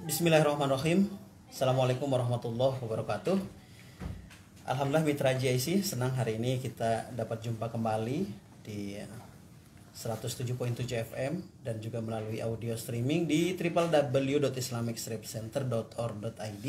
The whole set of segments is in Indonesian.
Bismillahirrahmanirrahim. Assalamualaikum warahmatullahi wabarakatuh. Alhamdulillah mitra JIC, senang hari ini kita dapat jumpa kembali di 107.7 FM dan juga melalui audio streaming di www.islamicstripcenter.org.id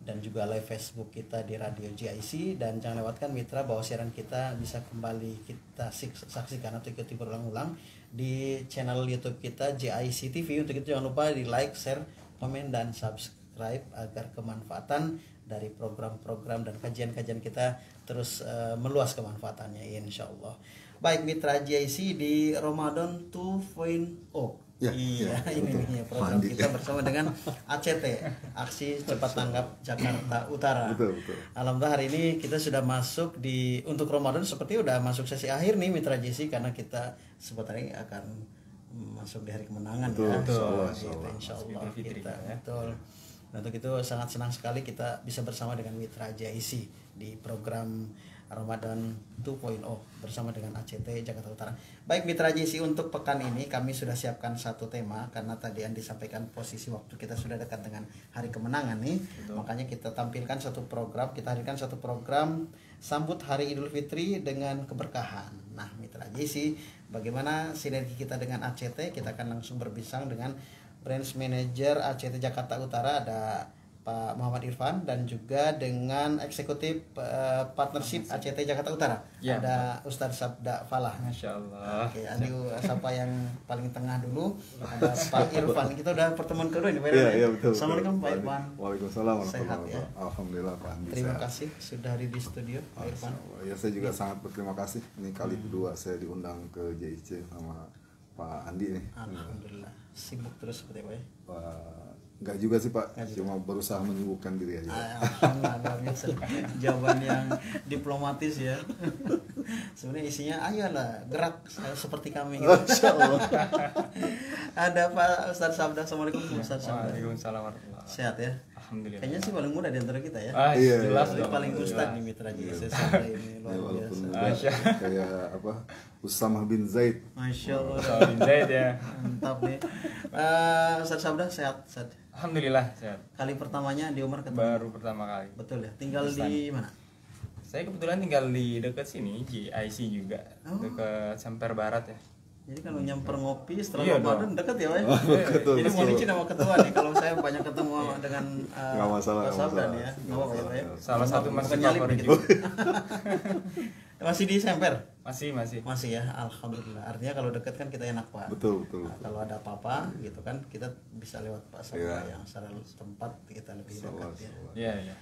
dan juga live Facebook kita di Radio JIC. Dan jangan lewatkan mitra bahwa siaran kita bisa kembali kita saksikan atau ikuti berulang-ulang di channel YouTube kita JIC TV. Untuk itu jangan lupa di like, share, komen, dan subscribe agar kemanfaatan dari program-program dan kajian-kajian kita terus meluas kemanfaatannya, insya Allah. Baik mitra JIC di Ramadan 2.0. Ya, iya, ya, ini nih program kita bersama dengan ACT, Aksi Cepat Tanggap Jakarta Utara. Betul. Alhamdulillah hari ini kita sudah masuk untuk Ramadan, seperti udah masuk sesi akhir nih mitra JIC, karena kita sebentar lagi akan masuk di hari kemenangan. Betul, insya Allah kita betul. Dan untuk itu sangat senang sekali kita bisa bersama dengan mitra JIC di program Ramadan 2.0 bersama dengan ACT Jakarta Utara. Baik mitra JIC, untuk pekan ini kami sudah siapkan satu tema karena tadi yang disampaikan posisi waktu kita sudah dekat dengan hari kemenangan nih. Betul. Makanya kita tampilkan satu program, kita hadirkan satu program sambut Hari Idul Fitri dengan keberkahan. Nah mitra JIC, bagaimana sinergi kita dengan ACT? Kita akan langsung berbincang dengan Branch Manager ACT Jakarta Utara, ada Pak Muhammad Irfan, dan juga dengan Eksekutif Partnership ACT Jakarta Utara, ya, ada Ustadz Sabda Falah. Masya Allah. Oke, siapa yang paling tengah dulu? Ada Pak Irfan. Kita udah pertemuan kedua ini, Pak Irfan. Iya, betul. Assalamualaikum Pak Irfan. Waalaikumsalam. Sehat ya? Alhamdulillah Pak Andi. Terima kasih sudah hadir di studio Pak Irfan. Ya, saya juga sangat berterima kasih. Ini kali kedua saya diundang ke JIC sama Pak Andi nih. Alhamdulillah. Sibuk terus seperti apa ya? Enggak juga sih Pak, cuma berusaha menyibukkan diri aja. Alhamdulillah, jawaban yang diplomatis ya. Sebenarnya isinya ayolah gerak seperti kami gitu. Insyaallah. Ada Pak Ustadz Sabda. Assalamualaikum Ustadz Sabda. Waalaikumsalam warahmatullahi. Sehat ya? Alhamdulillah. Kayaknya sih paling muda di antara kita ya. Iya, jelas paling ustadz nih mitra JIC ini luar biasa. Kayak apa? Usamah bin Zaid. Masya Allah. Usamah bin Zaid ya. Mantap nih. Ustadz Sabda sehat. Alhamdulillah sehat. Kali pertamanya di Umar ketemu. Baru pertama kali. Betul ya. Tinggal di mana? Saya kebetulan tinggal di dekat sini, JIC juga. Dekat Semper Barat ya. Jadi kalau nyamper ngopi setelah Ramadan dekat ya, Pak. Jadi betul. mau izin sama ketua nih kalau saya banyak ketemu dengan nggak masalah ya. Nggak apa-apa ya, Pak ya. Salah satu masjid favorit gitu. Masih di Semper? Masih ya, alhamdulillah. Artinya kalau dekat kan kita enak Pak. Betul. Nah, kalau ada apa-apa gitu kan kita bisa lewat Pak Sabda yang secara tempat kita lebih dekat ya. Iya.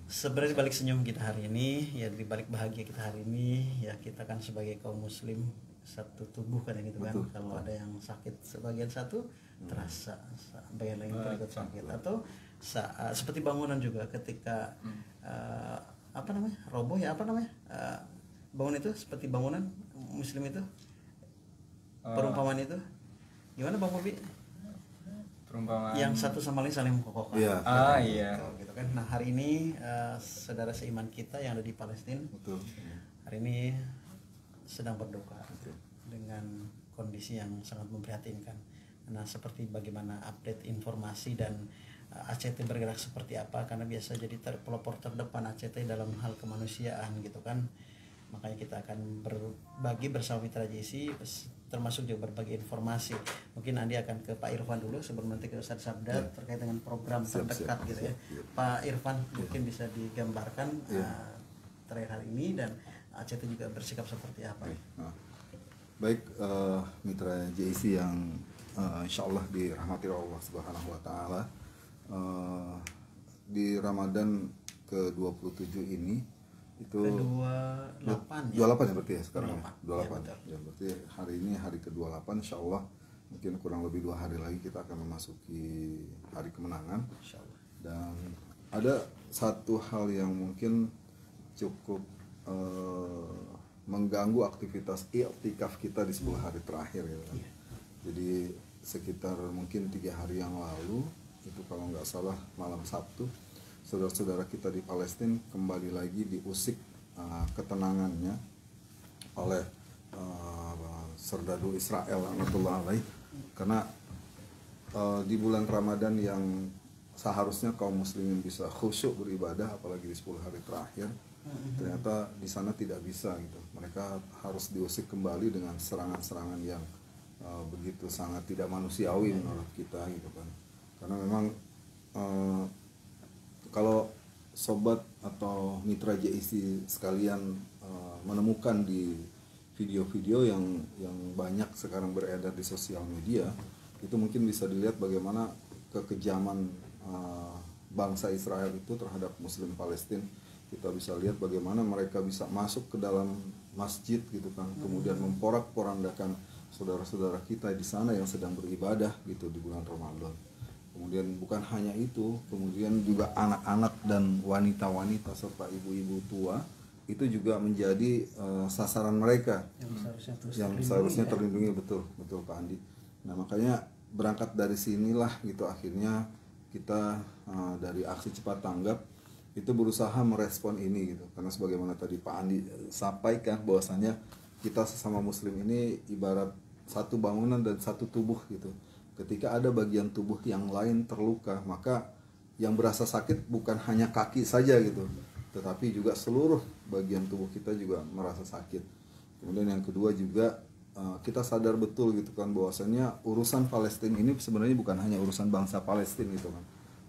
Sebenarnya di balik senyum kita hari ini, ya di balik bahagia kita hari ini, ya kita kan sebagai kaum muslim satu tubuh kan gitu kan. Kalau ada yang sakit sebagian satu terasa bagian lain ikut sakit, atau seperti bangunan juga ketika roboh ya, bangun itu seperti bangunan muslim itu, perumpamaan itu gimana Bang Bobi? Perumpamaan yang satu sama lain saling mengkokohkan. Iya. Gitu kan. Nah hari ini saudara seiman kita yang ada di Palestina, hari ini sedang berduka dengan kondisi yang sangat memprihatinkan. Nah seperti bagaimana update informasi dan ACT bergerak seperti apa, karena biasa jadi pelopor terdepan ACT dalam hal kemanusiaan gitu kan. Makanya kita akan berbagi bersama mitra JIC, termasuk juga berbagi informasi. Mungkin Andi akan ke Pak Irfan dulu sebelum nanti ke Ustadz Sabda terkait dengan program terdekat gitu ya. Pak Irfan mungkin bisa digambarkan terakhir hari ini dan ACT juga bersikap seperti apa. Baik, mitra JIC yang insya Allah dirahmati Allah Subhanahu Wa Taala, di Ramadan ke-27 ini itu 28 ya berarti ya sekarang 28 ya, berarti hari ini hari ke-28, insya Allah mungkin kurang lebih 2 hari lagi kita akan memasuki hari kemenangan, dan ada satu hal yang mungkin cukup mengganggu aktivitas i'tikaf kita di 10 hari terakhir ya kan. Jadi sekitar mungkin 3 hari yang lalu itu kalau nggak salah malam Sabtu, saudara-saudara kita di Palestina kembali lagi diusik ketenangannya oleh serdadu Israel rahmatullah alaih, karena di bulan Ramadan yang seharusnya kaum muslimin bisa khusyuk beribadah, apalagi di 10 hari terakhir, ternyata di sana tidak bisa gitu. Mereka harus diusik kembali dengan serangan-serangan yang begitu sangat tidak manusiawi menurut kita gitu kan. Karena memang kalau sobat atau mitra JIC sekalian menemukan di video-video yang banyak sekarang beredar di sosial media, itu mungkin bisa dilihat bagaimana kekejaman bangsa Israel itu terhadap Muslim Palestina. Kita bisa lihat bagaimana mereka bisa masuk ke dalam masjid gitu kan, kemudian memporak-porandakan saudara-saudara kita di sana yang sedang beribadah gitu di bulan Ramadan. Kemudian bukan hanya itu, kemudian juga anak-anak dan wanita-wanita serta ibu-ibu tua itu juga menjadi sasaran mereka yang seharusnya terlindungi, betul Pak Andi. Nah makanya berangkat dari sinilah gitu akhirnya kita dari aksi cepat tanggap itu berusaha merespon ini gitu, karena sebagaimana tadi Pak Andi sampaikan bahwasanya kita sesama muslim ini ibarat satu bangunan dan satu tubuh gitu. Ketika ada bagian tubuh yang lain terluka, maka yang berasa sakit bukan hanya kaki saja gitu, tetapi juga seluruh bagian tubuh kita juga merasa sakit. Kemudian yang kedua juga kita sadar betul gitu kan bahwasanya urusan Palestina ini sebenarnya bukan hanya urusan bangsa Palestina gitu kan,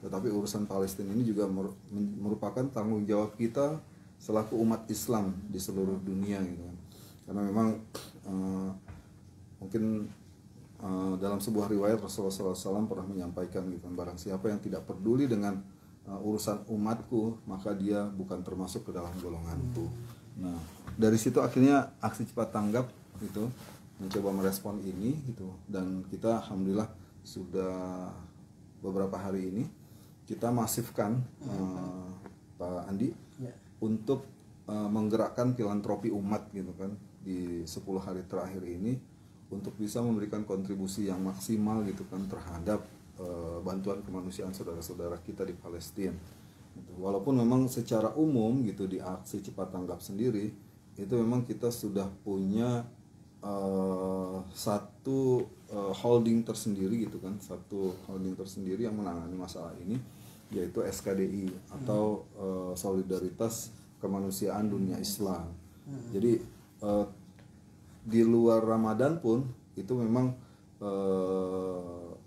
tetapi urusan Palestina ini juga merupakan tanggung jawab kita selaku umat Islam di seluruh dunia gitu kan. Karena memang mungkin dalam sebuah riwayat Rasulullah SAW pernah menyampaikan gitu kan, barang siapa yang tidak peduli dengan urusan umatku maka dia bukan termasuk ke dalam golonganku. Nah dari situ akhirnya aksi cepat tanggap gitu mencoba merespon ini gitu, dan kita alhamdulillah sudah beberapa hari ini kita masifkan Pak Andi untuk menggerakkan filantropi umat gitu kan di 10 hari terakhir ini untuk bisa memberikan kontribusi yang maksimal gitu kan terhadap bantuan kemanusiaan saudara-saudara kita di Palestina. Walaupun memang secara umum gitu di aksi cepat tanggap sendiri itu memang kita sudah punya satu holding tersendiri gitu kan, satu holding tersendiri yang menangani masalah ini, yaitu SKDI atau Solidaritas Kemanusiaan Dunia Islam. Jadi di luar Ramadan pun itu memang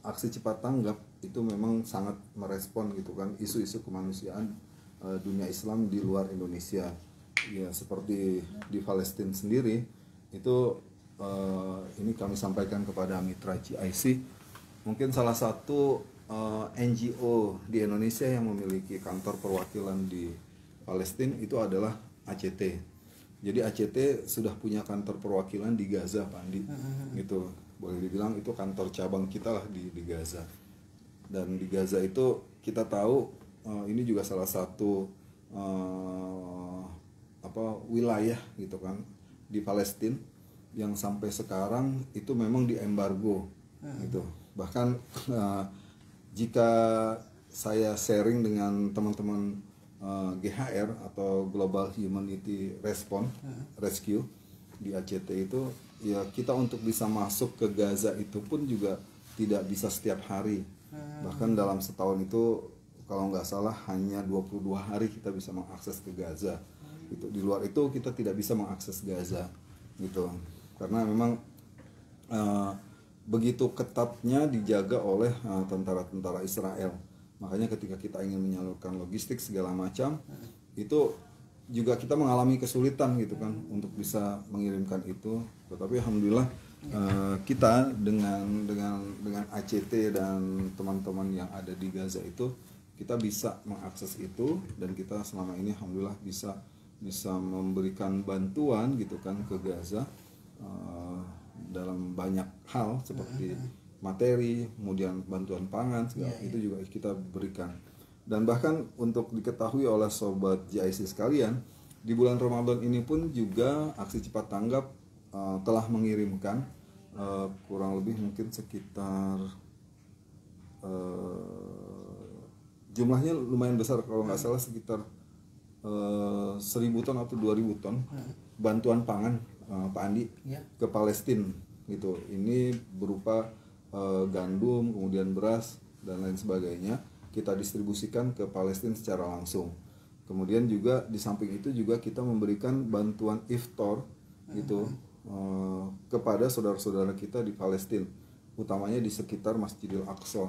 aksi cepat tanggap itu memang sangat merespon gitu kan isu-isu kemanusiaan dunia Islam di luar Indonesia. Ya seperti di Palestina sendiri itu ini kami sampaikan kepada mitra JIC, mungkin salah satu NGO di Indonesia yang memiliki kantor perwakilan di Palestina itu adalah ACT. Jadi ACT sudah punya kantor perwakilan di Gaza, Pak Andi. Gitu. Boleh dibilang itu kantor cabang kita lah di Gaza. Dan di Gaza itu kita tahu ini juga salah satu wilayah gitu kan di Palestina yang sampai sekarang itu memang diembargo gitu. Bahkan jika saya sharing dengan teman-teman GHR atau Global Humanity Rescue di ACT itu, ya kita untuk bisa masuk ke Gaza itu pun juga tidak bisa setiap hari. Bahkan dalam setahun itu kalau nggak salah hanya 22 hari kita bisa mengakses ke Gaza. Gitu. Di luar itu kita tidak bisa mengakses Gaza gitu. Karena memang begitu ketatnya dijaga oleh tentara-tentara Israel. Makanya ketika kita ingin menyalurkan logistik segala macam itu juga kita mengalami kesulitan gitu kan untuk bisa mengirimkan itu. Tetapi alhamdulillah kita dengan ACT dan teman-teman yang ada di Gaza itu kita bisa mengakses itu, dan kita selama ini alhamdulillah bisa memberikan bantuan gitu kan ke Gaza dalam banyak hal seperti materi, kemudian bantuan pangan segala itu juga kita berikan. Dan bahkan untuk diketahui oleh sobat JIC sekalian, di bulan Ramadan ini pun juga aksi cepat tanggap telah mengirimkan kurang lebih mungkin sekitar jumlahnya lumayan besar, kalau nggak salah sekitar 1.000 ton atau 2.000 ton bantuan pangan Pak Andi ke Palestina gitu. Ini berupa gandum, kemudian beras dan lain sebagainya kita distribusikan ke Palestina secara langsung. Kemudian juga di samping itu juga kita memberikan bantuan iftar gitu kepada saudara-saudara kita di Palestina, utamanya di sekitar Masjidil Aqsa.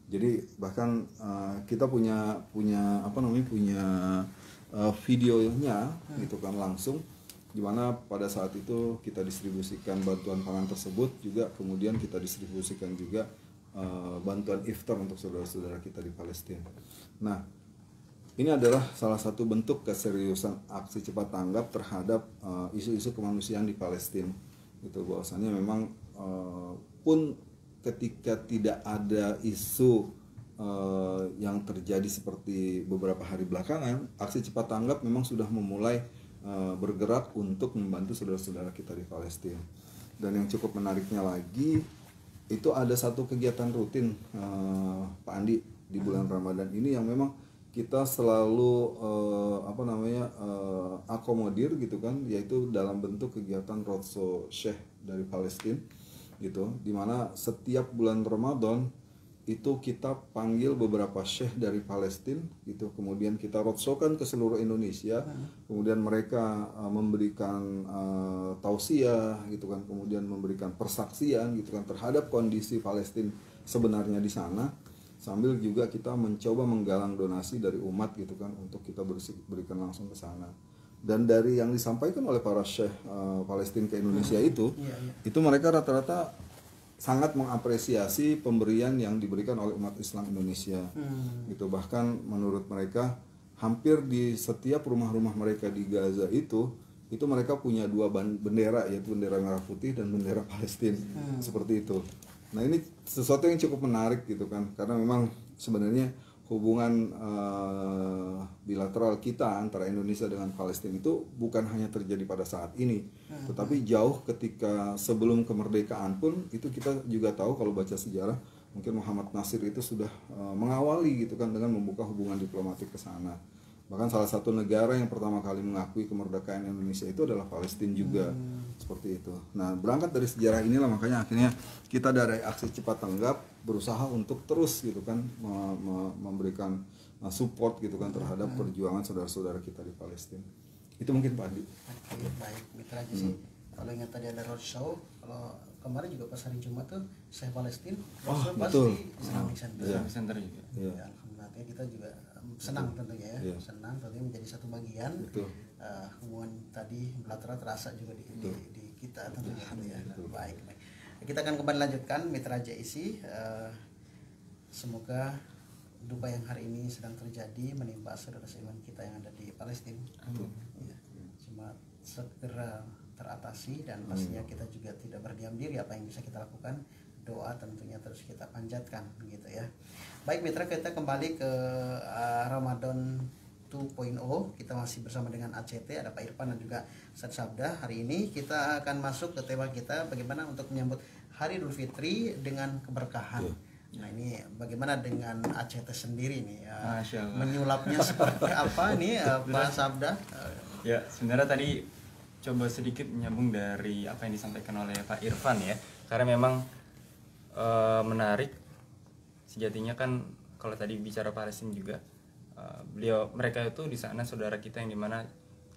Jadi bahkan kita punya videonya gitu kan langsung, di mana pada saat itu kita distribusikan bantuan pangan tersebut, juga kemudian kita distribusikan juga bantuan iftar untuk saudara-saudara kita di Palestina. Nah, ini adalah salah satu bentuk keseriusan aksi cepat tanggap terhadap isu-isu kemanusiaan di Palestina. Itu bahwasannya memang pun ketika tidak ada isu yang terjadi seperti beberapa hari belakangan, aksi cepat tanggap memang sudah memulai bergerak untuk membantu saudara-saudara kita di Palestina. Dan yang cukup menariknya lagi, itu ada satu kegiatan rutin Pak Andi di bulan Ramadan ini yang memang kita selalu akomodir gitu kan, yaitu dalam bentuk kegiatan roadshow Syekh dari Palestina gitu, dimana setiap bulan Ramadan itu kita panggil beberapa syekh dari Palestina gitu, kemudian kita roadshow-kan ke seluruh Indonesia, kemudian mereka memberikan tausiah gitu kan, kemudian memberikan persaksian gitu kan terhadap kondisi Palestina sebenarnya di sana, sambil juga kita mencoba menggalang donasi dari umat gitu kan untuk kita berikan langsung ke sana. Dan dari yang disampaikan oleh para syekh Palestina ke Indonesia itu mereka rata-rata sangat mengapresiasi pemberian yang diberikan oleh umat Islam Indonesia. Gitu, bahkan menurut mereka hampir di setiap rumah-rumah mereka di Gaza itu mereka punya dua bendera, yaitu bendera merah putih dan bendera Palestina. Seperti itu. Nah, ini sesuatu yang cukup menarik gitu kan, karena memang sebenarnya hubungan bilateral kita antara Indonesia dengan Palestina itu bukan hanya terjadi pada saat ini, tetapi jauh ketika sebelum kemerdekaan pun itu kita juga tahu, kalau baca sejarah mungkin Muhammad Nasir itu sudah mengawali gitu kan dengan membuka hubungan diplomatik ke sana. Bahkan salah satu negara yang pertama kali mengakui kemerdekaan Indonesia itu adalah Palestina juga. Seperti itu. Nah, berangkat dari sejarah inilah makanya akhirnya kita dari aksi cepat tanggap berusaha untuk terus gitu kan memberikan support gitu kan terhadap perjuangan saudara-saudara kita di Palestina. Itu mungkin Pak Andi. Oke, baik, mitra aja sih. Kalau ingat tadi ada roadshow, kalau kemarin juga pas hari Jumat tuh saya Palestina, roadshow pasti Islamic Center juga. Ya, alhamdulillah kita juga senang tentunya ya, senang tentunya menjadi satu bagian. Hubungan tadi bilateral terasa juga di kita tentunya ya. Baik. Kita akan kembali lanjutkan mitra JIC. Semoga duka yang hari ini sedang terjadi menimpa saudara seiman kita yang ada di Palestina. Ya, cuma segera teratasi, dan pastinya kita juga tidak berdiam diri. Apa yang bisa kita lakukan, doa tentunya terus kita panjatkan gitu ya. Baik mitra, kita kembali ke Ramadan 2.0. Kita masih bersama dengan ACT, ada Pak Irfan dan juga Ustaz Sabda. Hari ini kita akan masuk ke tema kita, bagaimana untuk menyambut Hari Idul Fitri dengan keberkahan. Nah, ini bagaimana dengan ACT sendiri nih? Menyulapnya seperti apa nih Pak Sabda? Ya, sebenarnya tadi coba sedikit menyambung dari apa yang disampaikan oleh Pak Irfan ya. Karena memang menarik, sejatinya kan kalau tadi bicara Palestina juga, mereka itu di sana saudara kita yang dimana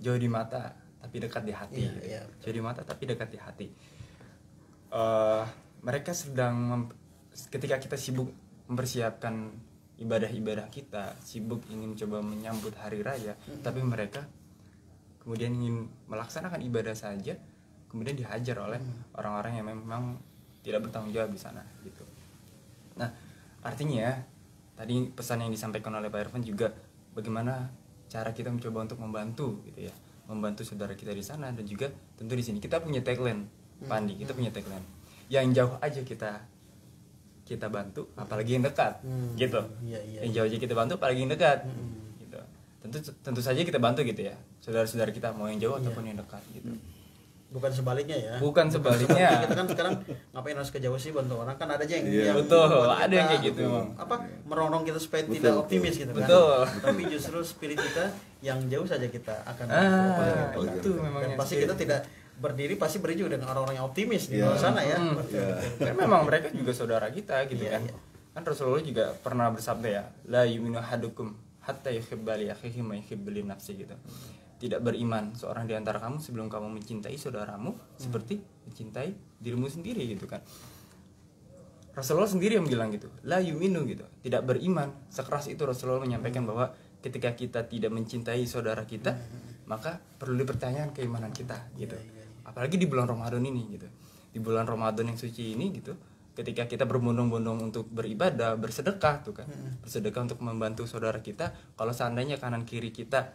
jauh di mata tapi dekat di hati. Jauh di mata tapi dekat di hati. Mereka sedang ketika kita sibuk mempersiapkan ibadah-ibadah kita, sibuk ingin coba menyambut hari raya, tapi mereka kemudian ingin melaksanakan ibadah saja, kemudian dihajar oleh orang-orang yang memang tidak bertanggung jawab di sana gitu. Nah, artinya tadi pesan yang disampaikan oleh Pak Irfan juga bagaimana cara kita mencoba untuk membantu gitu ya, membantu saudara kita di sana. Dan juga tentu di sini kita punya tagline, Pandi, kita punya tagline, yang jauh aja kita bantu, apalagi yang dekat gitu. Yang jauh aja kita bantu, apalagi yang dekat gitu. Tentu saja kita bantu gitu ya, saudara-saudara kita mau yang jauh ataupun yang dekat gitu. Bukan sebaliknya ya. Bukan sebaliknya. Kita kan sekarang ngapain harus ke jauh sih bantu orang, kan ada aja yang betul, ada yang kayak gitu. Merongrong kita supaya tidak optimis gitu kan. Betul. Tapi justru spirit kita yang jauh saja kita akan itu memang. dan pasti kita tidak berdiri pasti berdiri juga dengan orang-orang yang optimis di luar sana ya. Kan memang mereka juga saudara kita gitu kan. Kan Rasulullah juga pernah bersabda ya, la yu'minu ahadukum hatta yuhibba li akhihi ma yuhibbu li nafsihi gitu. Tidak beriman seorang di antara kamu sebelum kamu mencintai saudaramu seperti mencintai dirimu sendiri gitu kan. Rasulullah sendiri yang bilang gitu, la yu'minu gitu, tidak beriman. Sekeras itu Rasulullah menyampaikan bahwa ketika kita tidak mencintai saudara kita, maka perlu dipertanyakan keimanan kita gitu. Apalagi di bulan Ramadan ini gitu. Di bulan Ramadan yang suci ini gitu, ketika kita berbondong-bondong untuk beribadah, bersedekah tuh kan. Bersedekah untuk membantu saudara kita, kalau seandainya kanan kiri kita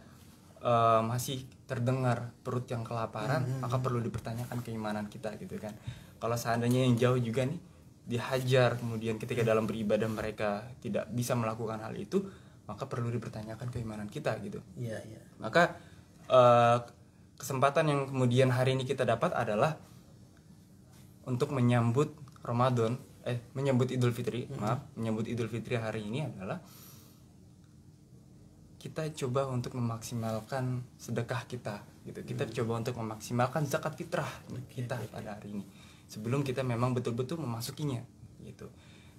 masih terdengar perut yang kelaparan, maka perlu dipertanyakan keimanan kita gitu kan. Kalau seandainya yang jauh juga nih dihajar, kemudian ketika dalam beribadah mereka tidak bisa melakukan hal itu, maka perlu dipertanyakan keimanan kita gitu. Maka kesempatan yang kemudian hari ini kita dapat adalah untuk menyambut Ramadan, menyambut Idul Fitri, menyambut Idul Fitri hari ini adalah kita coba untuk memaksimalkan sedekah kita gitu. Kita coba untuk memaksimalkan zakat fitrah kita pada hari ini. Sebelum kita memang betul-betul memasukinya gitu.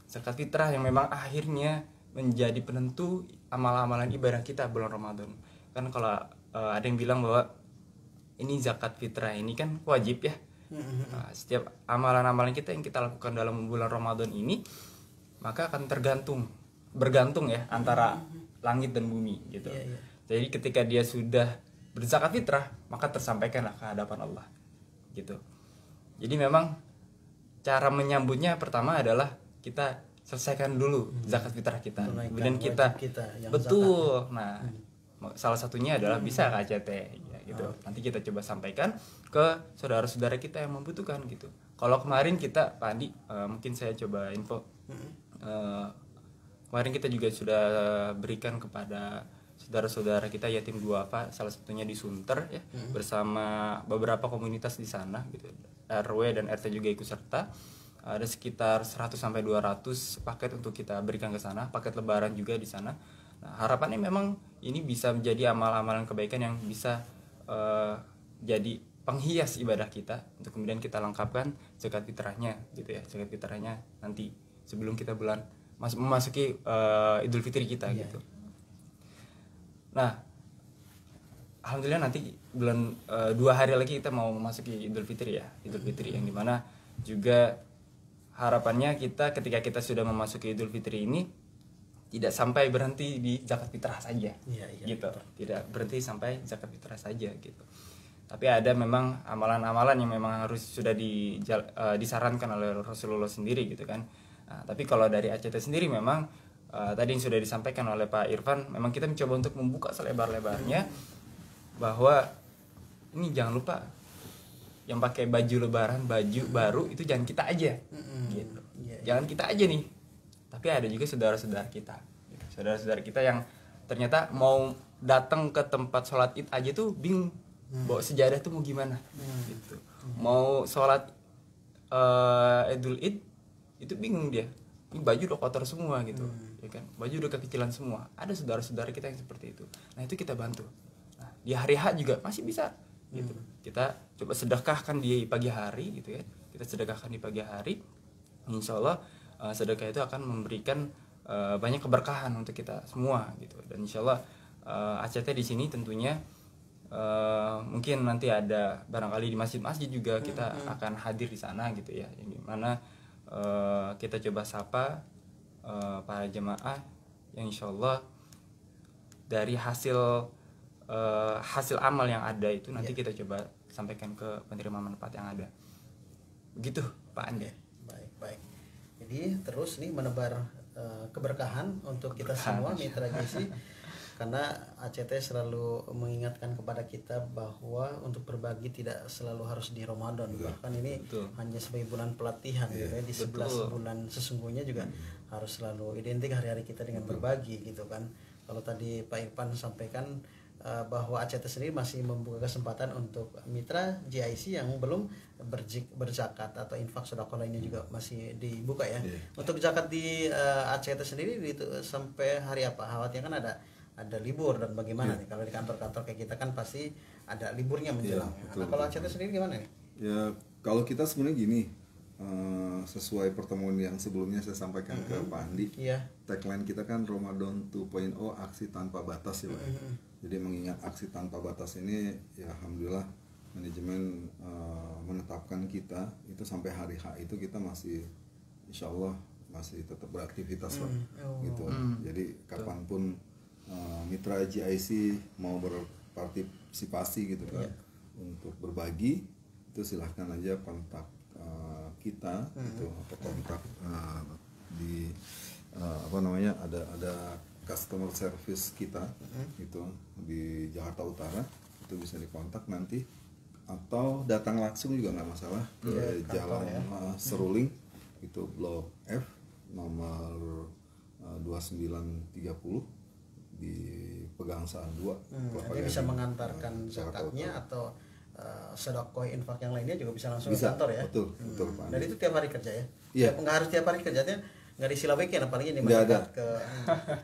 Zakat fitrah yang memang akhirnya menjadi penentu amal-amalan ibadah kita bulan Ramadan. Kan kalau ada yang bilang bahwa ini zakat fitrah ini kan wajib ya. Setiap amalan-amalan kita yang kita lakukan dalam bulan Ramadan ini maka akan bergantung ya antara langit dan bumi gitu. Jadi ketika dia sudah berzakat fitrah, maka tersampaikanlah ke hadapan Allah gitu. Jadi memang cara menyambutnya pertama adalah kita selesaikan dulu zakat fitrah kita. Kemudian kita betul. Zakat. Nah, salah satunya adalah bisa ke ACT ya, gitu. Nanti kita coba sampaikan ke saudara-saudara kita yang membutuhkan gitu. Kalau kemarin kita Pak Andi, mungkin saya coba info. Kemarin kita juga sudah berikan kepada saudara-saudara kita yatim duafa, salah satunya di Sunter ya, bersama beberapa komunitas di sana gitu. RW dan RT juga ikut serta. Ada sekitar 100 sampai 200 paket untuk kita berikan ke sana, paket lebaran juga di sana. Nah, harapannya memang ini bisa menjadi amal-amalan kebaikan yang bisa jadi penghias ibadah kita untuk kemudian kita lengkapkan zakat fitrahnya gitu ya. Zakat fitrahnya nanti sebelum kita memasuki Idul Fitri kita gitu. Nah, alhamdulillah nanti bulan 2 hari lagi kita mau memasuki Idul Fitri ya. Idul Fitri yang dimana juga harapannya kita ketika kita sudah memasuki Idul Fitri ini tidak sampai berhenti di zakat fitrah saja gitu. Tidak berhenti sampai zakat fitrah saja gitu. Tapi ada memang amalan-amalan yang memang harus sudah disarankan oleh Rasulullah sendiri gitu kan. Nah, tapi kalau dari ACT sendiri memang tadi yang sudah disampaikan oleh Pak Irfan, memang kita mencoba untuk membuka selebar-lebarnya bahwa ini jangan lupa yang pakai baju lebaran, baju baru itu jangan kita aja gitu. Jangan kita aja nih, tapi ada juga saudara-saudara kita gitu. Saudara-saudara kita yang ternyata mau datang ke tempat sholat id aja tuh bingung bawa sejadah tuh mau gimana gitu. Mau sholat Idul Id itu bingung dia, ini baju udah kotor semua gitu ya kan, baju udah kekecilan semua. Ada saudara-saudara kita yang seperti itu, nah itu kita bantu. Nah, di hari H juga masih bisa gitu, kita coba sedekahkan di pagi hari gitu ya, kita sedekahkan di pagi hari, insya Allah sedekah itu akan memberikan banyak keberkahan untuk kita semua gitu. Dan insya Allah ACT di sini tentunya mungkin nanti ada barangkali di masjid-masjid juga kita akan hadir di sana gitu ya, yang dimana kita coba sapa para jemaah yang insya Allah dari hasil amal yang ada itu nanti kita coba sampaikan ke penerima manfaat yang ada. Begitu Pak Andi. Baik. Jadi terus nih menebar keberkahan untuk kita semua mitra JC. Karena ACT selalu mengingatkan kepada kita bahwa untuk berbagi tidak selalu harus di Ramadan. Bahkan ini hanya sebagai bulan pelatihan gitu ya. Di 11 bulan sesungguhnya juga harus selalu identik hari-hari kita dengan berbagi gitu kan. Kalau tadi Pak Irfan sampaikan bahwa ACT sendiri masih membuka kesempatan untuk mitra GIC yang belum berzakat atau infak sedekah lainnya juga masih dibuka ya. Untuk zakat di ACT sendiri itu sampai hari apa? Khawatirnya kan ada ada libur dan bagaimana nih kalau di kantor-kantor kayak kita kan pasti ada liburnya menjelang. Nah kalau ACT sendiri gimana nih? Ya kalau kita sebenarnya gini, sesuai pertemuan yang sebelumnya saya sampaikan ke Pak Andi, tagline kita kan Ramadan 2.0 aksi tanpa batas ya Pak. Jadi mengingat aksi tanpa batas ini ya alhamdulillah manajemen menetapkan kita itu sampai hari H itu kita masih insya Allah masih tetap beraktivitas Pak. Gitu. Jadi kapanpun mitra GIC mau berpartisipasi gitu kan untuk berbagi itu silahkan aja kontak kita gitu atau kontak di apa namanya ada customer service kita gitu di Jakarta Utara, itu bisa dikontak nanti atau datang langsung juga nggak masalah ke Jalan Seruling itu Blok F nomor 2930 di Pegangsaan 2. Jadi bisa mengantarkan zakatnya atau sedekah infak yang lainnya juga bisa langsung ke kantor ya. Betul Pak. Dan itu tiap hari kerja ya? Iya. Nggak harus tiap hari kerjanya, nggak disilawekin apalagi ini masyarakat ke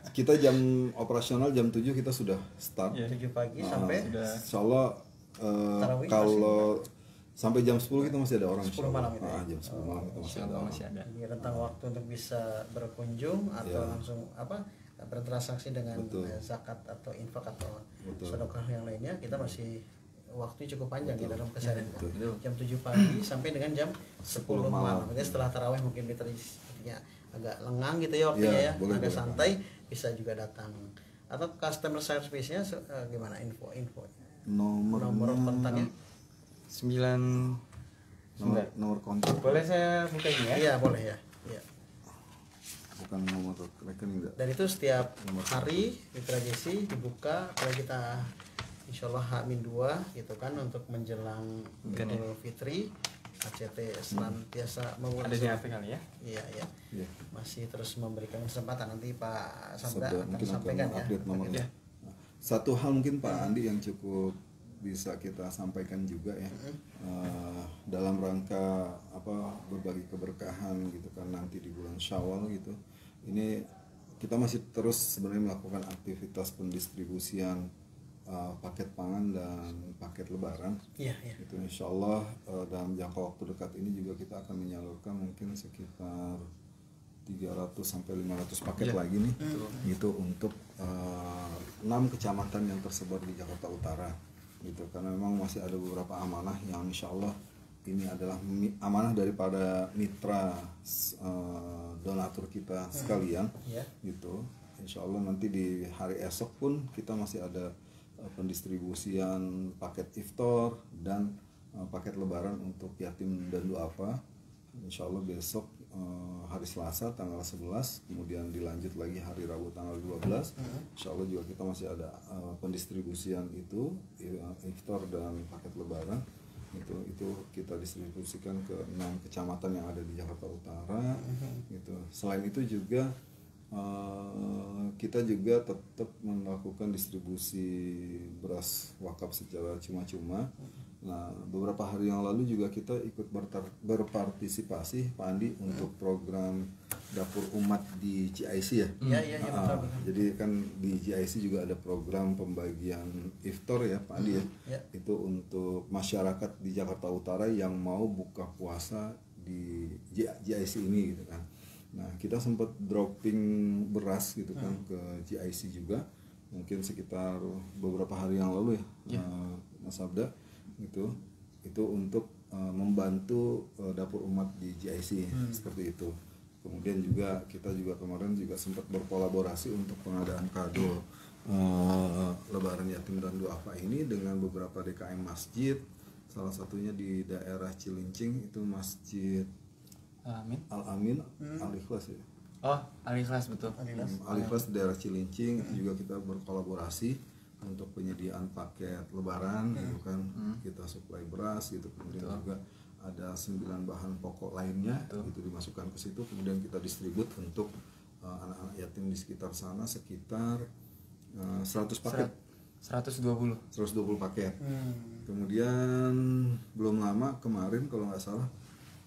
kita jam operasional jam 7 kita sudah start. 7 pagi sampai insyaallah kalau sampai jam 10 kita masih ada orang 10 malam itu. Jam 10 malam kita masih ada orang. Ini rentang waktu untuk bisa berkunjung atau langsung bertransaksi dengan zakat atau infak atau sedekah yang lainnya, kita masih waktu cukup panjang ya dalam keseharian. Jam 7 pagi sampai dengan jam 10 malam. Jadi setelah tarawih mungkin sepertinya agak lengang gitu ya waktunya ya, agak santai, bisa juga datang. Atau customer service-nya gimana info nomor kontaknya? 9 nomor kontak. Boleh saya buka ini ya? Iya, boleh ya. Iya. Bukan nomor rekening enggak. Dan itu setiap hari Mitra JC dibuka kalau kita insyaallah H-2 gitu kan untuk menjelang Idul Fitri. ACT senantiasa ada kali ya? Iya. Masih terus memberikan kesempatan, nanti Pak Sabda akan sampaikan ya. Satu hal mungkin Pak Andi yang cukup bisa kita sampaikan juga ya, dalam rangka berbagi keberkahan gitu kan nanti di bulan Syawal gitu. Ini kita masih terus sebenarnya melakukan aktivitas pendistribusian paket pangan dan paket lebaran. Itu insya Allah dalam jangka waktu dekat ini juga kita akan menyalurkan mungkin sekitar 300 sampai 500 paket lagi nih, gitu untuk 6 kecamatan yang tersebar di Jakarta Utara, gitu. Karena memang masih ada beberapa amanah yang insya Allah ini adalah amanah daripada mitra donatur kita sekalian, gitu. Insya Allah nanti di hari esok pun kita masih ada pendistribusian paket iftar dan paket lebaran untuk yatim dan duafa. Insya Allah besok hari Selasa tanggal 11, kemudian dilanjut lagi hari Rabu tanggal 12. Insya Allah juga kita masih ada pendistribusian itu iftar dan paket lebaran. Itu kita distribusikan ke 6 kecamatan yang ada di Jakarta Utara, gitu. Selain itu juga kita juga tetap melakukan distribusi beras wakaf secara cuma-cuma. Nah, beberapa hari yang lalu juga kita ikut berpartisipasi Pak Andi untuk program dapur umat di GIC ya. Iya, betul. Jadi kan di GIC juga ada program pembagian iftar ya Pak Andi ya. Itu untuk masyarakat di Jakarta Utara yang mau buka puasa di GIC ini gitu kan. Nah, kita sempat dropping beras gitu kan ke GIC juga, mungkin sekitar beberapa hari yang lalu ya, Mas Sabda, gitu. Itu untuk membantu dapur umat di GIC seperti itu. Kemudian juga kita juga kemarin juga sempat berkolaborasi untuk pengadaan kado Lebaran yatim dan duafa ini dengan beberapa DKM masjid, salah satunya di daerah Cilincing itu Masjid Al-Amin, Al-Ikhlas ya. Oh, Al-Ikhlas betul. Al-Ikhlas daerah Cilincing itu juga kita berkolaborasi untuk penyediaan paket lebaran gitu kan. Kita suplai beras gitu, kemudian juga ada 9 bahan pokok lainnya itu dimasukkan ke situ, kemudian kita distribut untuk anak-anak yatim di sekitar sana sekitar 100 paket. 120 paket. Kemudian belum lama kemarin kalau nggak salah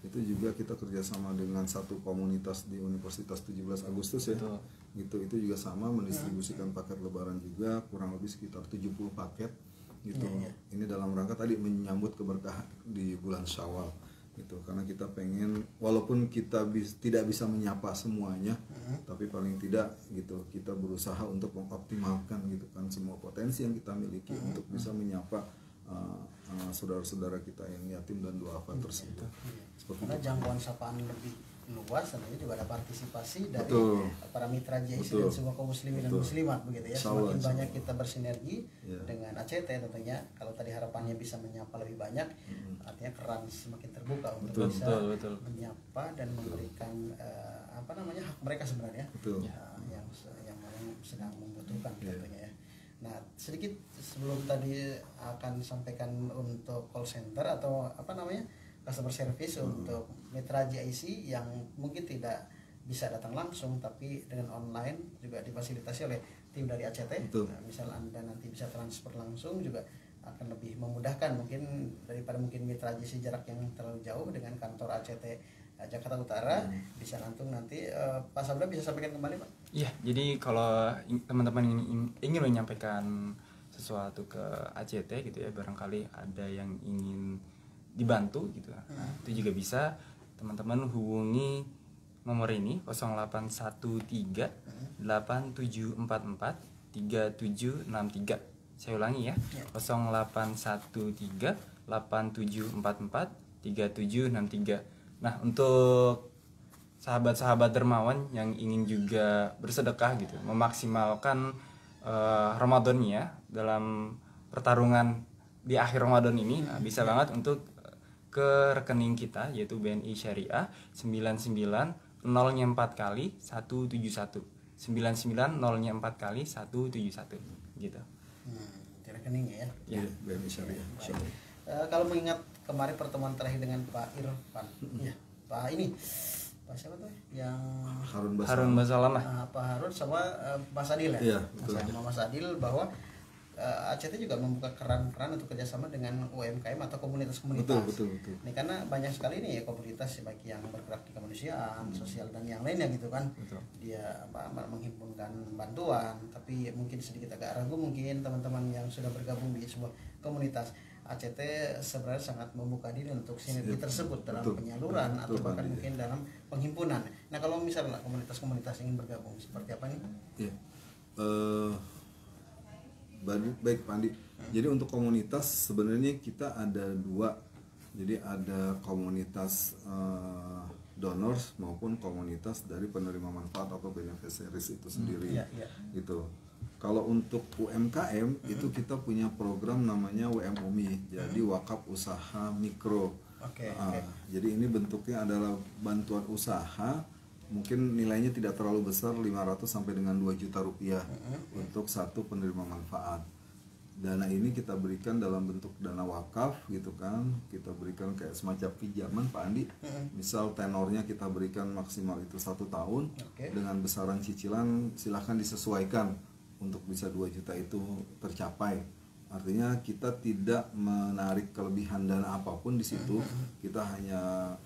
itu juga kita kerjasama dengan satu komunitas di Universitas 17 Agustus ya. Gitu, itu juga sama mendistribusikan paket lebaran juga kurang lebih sekitar 70 paket gitu. Ini dalam rangka tadi menyambut keberkahan di bulan Syawal gitu, karena kita pengen walaupun kita tidak bisa menyapa semuanya, tapi paling tidak gitu kita berusaha untuk mengoptimalkan gitu kan semua potensi yang kita miliki untuk bisa menyapa saudara-saudara kita yang yatim dan duafa tersebut. Karena jangkauan sapaan lebih luas, tentunya juga ada partisipasi dari para mitra JIC dan semua kaum muslimin dan muslimat begitu ya. Semakin banyak kita bersinergi dengan ACT tentunya, kalau tadi harapannya bisa menyapa lebih banyak, artinya keran semakin terbuka untuk bisa menyapa dan memberikan hak mereka sebenarnya yang sedang membutuhkan tentunya ya. Nah, sedikit sebelum tadi akan sampaikan untuk call center atau customer service untuk mitra JIC yang mungkin tidak bisa datang langsung tapi dengan online juga difasilitasi oleh tim dari ACT. Nah, misal Anda nanti bisa transfer langsung juga akan lebih memudahkan mungkin daripada mungkin mitra JIC jarak yang terlalu jauh dengan kantor ACT Jakarta Utara. Bisa langsung nanti Pak Sabda bisa sampaikan kembali Pak. Iya, jadi kalau teman-teman ingin menyampaikan sesuatu ke ACT gitu ya, barangkali ada yang ingin dibantu gitu. Nah, itu juga bisa teman-teman hubungi nomor ini 0813 8744 3763. Saya ulangi ya, 0813 8744 3763. Nah, untuk sahabat-sahabat dermawan yang ingin juga bersedekah gitu, memaksimalkan Ramadannya dalam pertarungan di akhir Ramadan ini, bisa banget untuk ke rekening kita yaitu BNI Syariah 99 0-nya 4 kali 171 99 0-nya 4 kali 171 gitu. Di rekeningnya ya. BNI Syariah. Kalau mengingat kemarin pertemuan terakhir dengan Pak Irfan, Pak siapa tuh yang Harun Basalamah. Pak Harun sama Mas Adil ya. Sama Mas Adil bahwa ACT juga membuka keran-keran untuk kerjasama dengan UMKM atau komunitas-komunitas. Betul. Ini karena banyak sekali nih komunitas baik yang bergerak di kemanusiaan, sosial dan yang lainnya gitu kan. Dia menghimpunkan bantuan, tapi mungkin sedikit agak ragu mungkin teman-teman yang sudah bergabung di sebuah komunitas. ACT sebenarnya sangat membuka diri untuk sinergi tersebut dalam penyaluran atau bahkan mungkin dalam penghimpunan. Nah, kalau misalnya komunitas-komunitas ingin bergabung seperti apa nih? Baik Pak Andi. Jadi untuk komunitas sebenarnya kita ada dua. Jadi ada komunitas donors maupun komunitas dari penerima manfaat atau beneficiaries itu sendiri. Gitu. Kalau untuk UMKM itu kita punya program namanya WMUMI. Jadi wakaf usaha mikro. Jadi ini bentuknya adalah bantuan usaha, mungkin nilainya tidak terlalu besar, 500 sampai dengan 2 juta rupiah untuk satu penerima manfaat. Dana ini kita berikan dalam bentuk dana wakaf gitu kan, kita berikan kayak semacam pinjaman Pak Andi. Misal tenornya kita berikan maksimal itu 1 tahun, dengan besaran cicilan silahkan disesuaikan untuk bisa 2 juta itu tercapai. Artinya kita tidak menarik kelebihan dana apapun di situ, kita hanya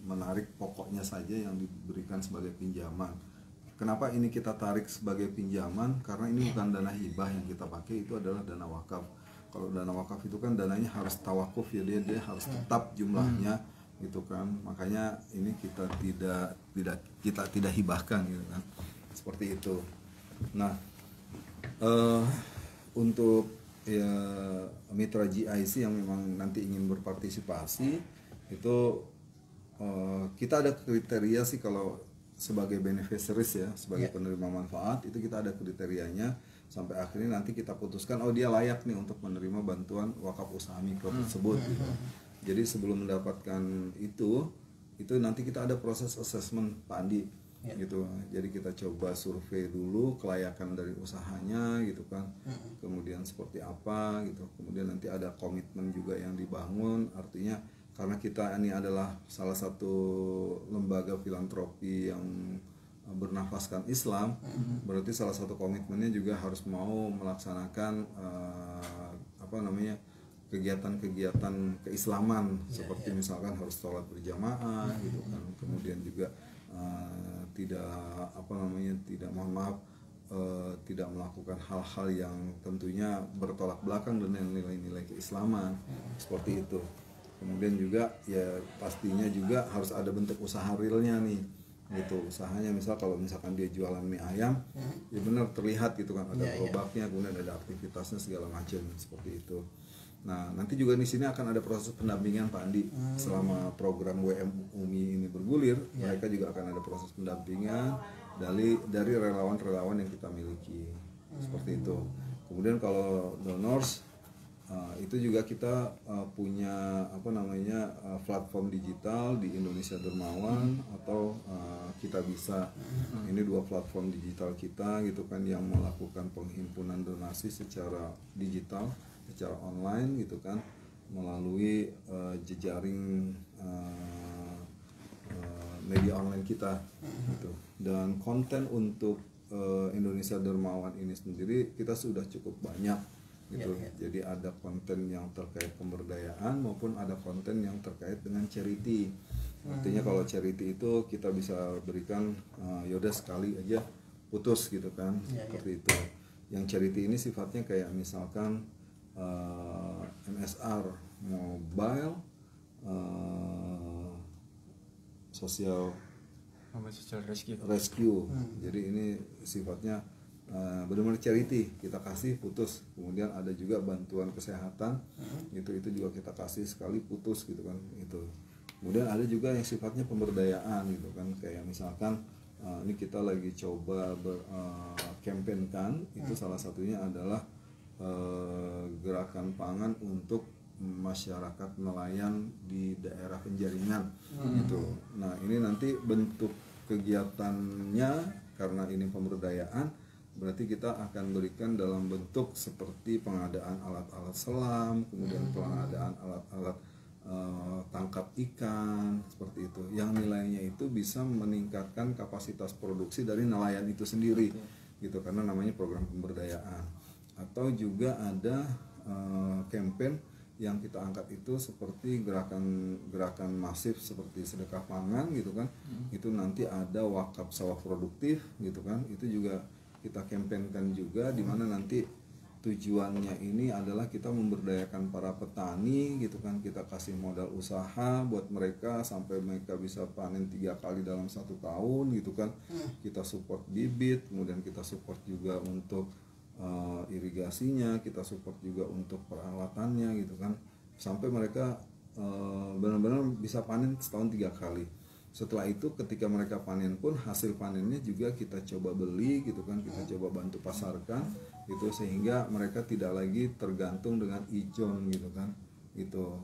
menarik pokoknya saja yang diberikan sebagai pinjaman. Kenapa ini kita tarik sebagai pinjaman? Karena ini bukan dana hibah yang kita pakai, itu adalah dana wakaf. Kalau dana wakaf itu kan dananya harus tawakuf ya, dia harus tetap jumlahnya gitu kan. Makanya ini kita tidak hibahkan gitu kan. Seperti itu. Nah, untuk ya mitra GIC yang memang nanti ingin berpartisipasi itu kita ada kriteria sih. Kalau sebagai beneficiaries ya, sebagai penerima manfaat itu kita ada kriterianya sampai akhirnya nanti kita putuskan dia layak nih untuk menerima bantuan wakaf usaha mikro tersebut gitu. Jadi sebelum mendapatkan itu nanti kita ada proses assessment Pak Andi gitu. Jadi kita coba survei dulu kelayakan dari usahanya gitu kan, kemudian seperti apa gitu, kemudian nanti ada komitmen juga yang dibangun. Artinya karena kita ini adalah salah satu lembaga filantropi yang bernafaskan Islam, berarti salah satu komitmennya juga harus mau melaksanakan kegiatan-kegiatan keislaman seperti misalkan harus sholat berjamaah gitu kan, kemudian juga tidak tidak melakukan hal-hal yang tentunya bertolak belakang dengan nilai-nilai keislaman seperti itu. Kemudian juga ya pastinya juga harus ada bentuk usaha realnya nih gitu, usahanya misal kalau misalkan dia jualan mie ayam ya benar terlihat gitu kan, ada gerobaknya, kemudian ada aktivitasnya segala macam seperti itu. Nah nanti juga di sini akan ada proses pendampingan Pak Andi selama program WM Umi ini bergulir, mereka juga akan ada proses pendampingan dari relawan-relawan yang kita miliki seperti itu. Kemudian kalau donors itu juga kita punya platform digital di Indonesia Dermawan atau kita bisa ini 2 platform digital kita gitu kan yang melakukan penghimpunan donasi secara digital, secara online gitu kan, melalui jejaring media online kita gitu. Dan konten untuk Indonesia Dermawan ini sendiri kita sudah cukup banyak gitu. Jadi ada konten yang terkait pemberdayaan maupun ada konten yang terkait dengan charity. Artinya kalau charity itu kita bisa berikan yaudah sekali aja putus gitu kan, seperti itu. Yang charity ini sifatnya kayak misalkan MSR mobile social rescue. Jadi ini sifatnya benar-benar charity, kita kasih putus. Kemudian ada juga bantuan kesehatan, itu juga kita kasih sekali putus gitu kan itu. Kemudian ada juga yang sifatnya pemberdayaan gitu kan, kayak misalkan ini kita lagi coba campaign-kan, itu salah satunya adalah gerakan pangan untuk masyarakat nelayan di daerah penjaringan gitu. Nah ini nanti bentuk kegiatannya karena ini pemberdayaan, berarti kita akan berikan dalam bentuk seperti pengadaan alat-alat selam, kemudian pengadaan alat-alat tangkap ikan seperti itu, yang nilainya itu bisa meningkatkan kapasitas produksi dari nelayan itu sendiri gitu, karena namanya program pemberdayaan. Atau juga ada campaign yang kita angkat itu seperti gerakan masif seperti sedekah pangan gitu kan. Itu nanti ada wakaf sawah produktif gitu kan, itu juga kita kampanyekan juga, di mana nanti tujuannya ini adalah kita memberdayakan para petani gitu kan, kita kasih modal usaha buat mereka sampai mereka bisa panen 3 kali dalam 1 tahun gitu kan. Kita support bibit, kemudian kita support juga untuk irigasinya, kita support juga untuk peralatannya gitu kan, sampai mereka benar-benar bisa panen setahun 3 kali. Setelah itu ketika mereka panen pun hasil panennya juga kita coba beli gitu kan, kita coba bantu pasarkan gitu, sehingga mereka tidak lagi tergantung dengan ijon gitu kan gitu.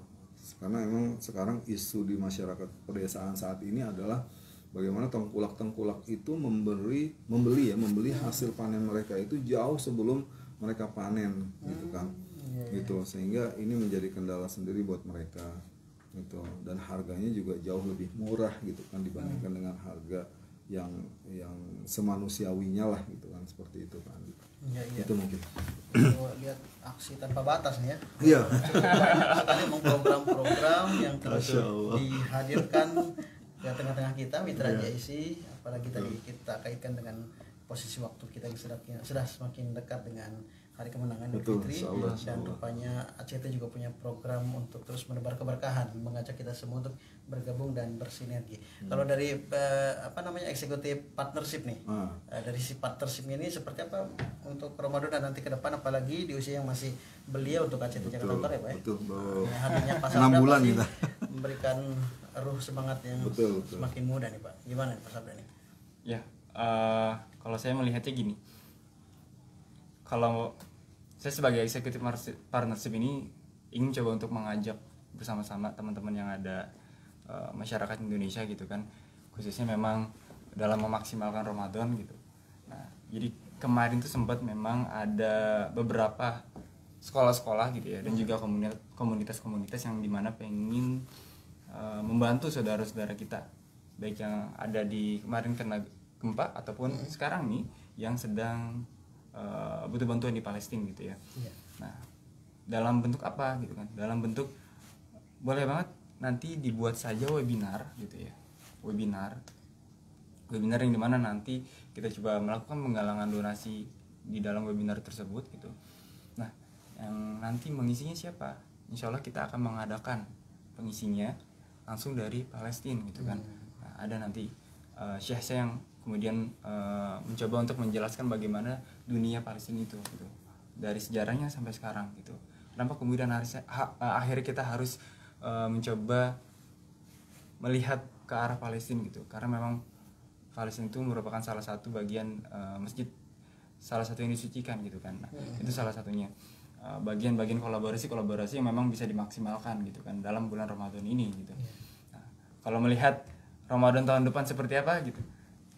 Karena emang sekarang isu di masyarakat pedesaan saat ini adalah bagaimana tengkulak itu membeli hasil panen mereka itu jauh sebelum mereka panen gitu kan. Gitu, sehingga ini menjadi kendala sendiri buat mereka gitu, dan harganya juga jauh lebih murah gitu kan dibandingkan dengan harga yang semanusiawinya lah gitu kan, seperti itu kan. Itu mungkin lihat aksi tanpa batas nih ya. Iya. Sekali mau program-program yang terus dihadirkan di tengah-tengah kita, Mitra JIC, apalagi tadi kita kaitkan dengan posisi waktu kita yang sudah semakin dekat dengan hari kemenangan Idul Fitri, dan rupanya ACT juga punya program untuk terus menebar keberkahan, mengajak kita semua untuk bergabung dan bersinergi. Kalau dari eksekutif partnership nih, dari si partnership ini seperti apa untuk Ramadan dan nanti ke depan, apalagi di usia yang masih belia untuk ACT Jakarta Utara ya Pak ya? Hadirnya Pak Sabda 6 bulan kita memberikan ruh semangat yang semakin muda nih Pak. Gimana Pak Sabda nih? Ya, kalau saya melihatnya gini, kalau saya sebagai eksekutif partnership ini ingin coba untuk mengajak bersama-sama teman-teman yang ada masyarakat Indonesia gitu kan, khususnya memang dalam memaksimalkan Ramadan gitu. Nah, jadi kemarin tuh sempat memang ada beberapa sekolah-sekolah gitu ya, dan juga komunitas-komunitas yang dimana pengen membantu saudara-saudara kita, baik yang ada di kemarin kena gempa ataupun sekarang nih yang sedang butuh bantuan di Palestina gitu ya. Nah, dalam bentuk apa gitu kan, dalam bentuk boleh banget nanti dibuat saja webinar gitu ya, webinar yang dimana nanti kita coba melakukan penggalangan donasi di dalam webinar tersebut gitu. Nah, yang nanti mengisinya siapa? Insya Allah kita akan mengadakan pengisinya langsung dari Palestina gitu kan. Nah, ada nanti Syekh yang kemudian mencoba untuk menjelaskan bagaimana dunia Palestina itu gitu, dari sejarahnya sampai sekarang gitu. Kenapa kemudian akhirnya kita harus mencoba melihat ke arah Palestina gitu, karena memang Palestina itu merupakan salah satu bagian masjid, salah satu yang disucikan gitu kan. Nah, itu salah satunya bagian-bagian kolaborasi yang memang bisa dimaksimalkan gitu kan dalam bulan Ramadan ini gitu. Nah, kalau melihat Ramadan tahun depan seperti apa gitu,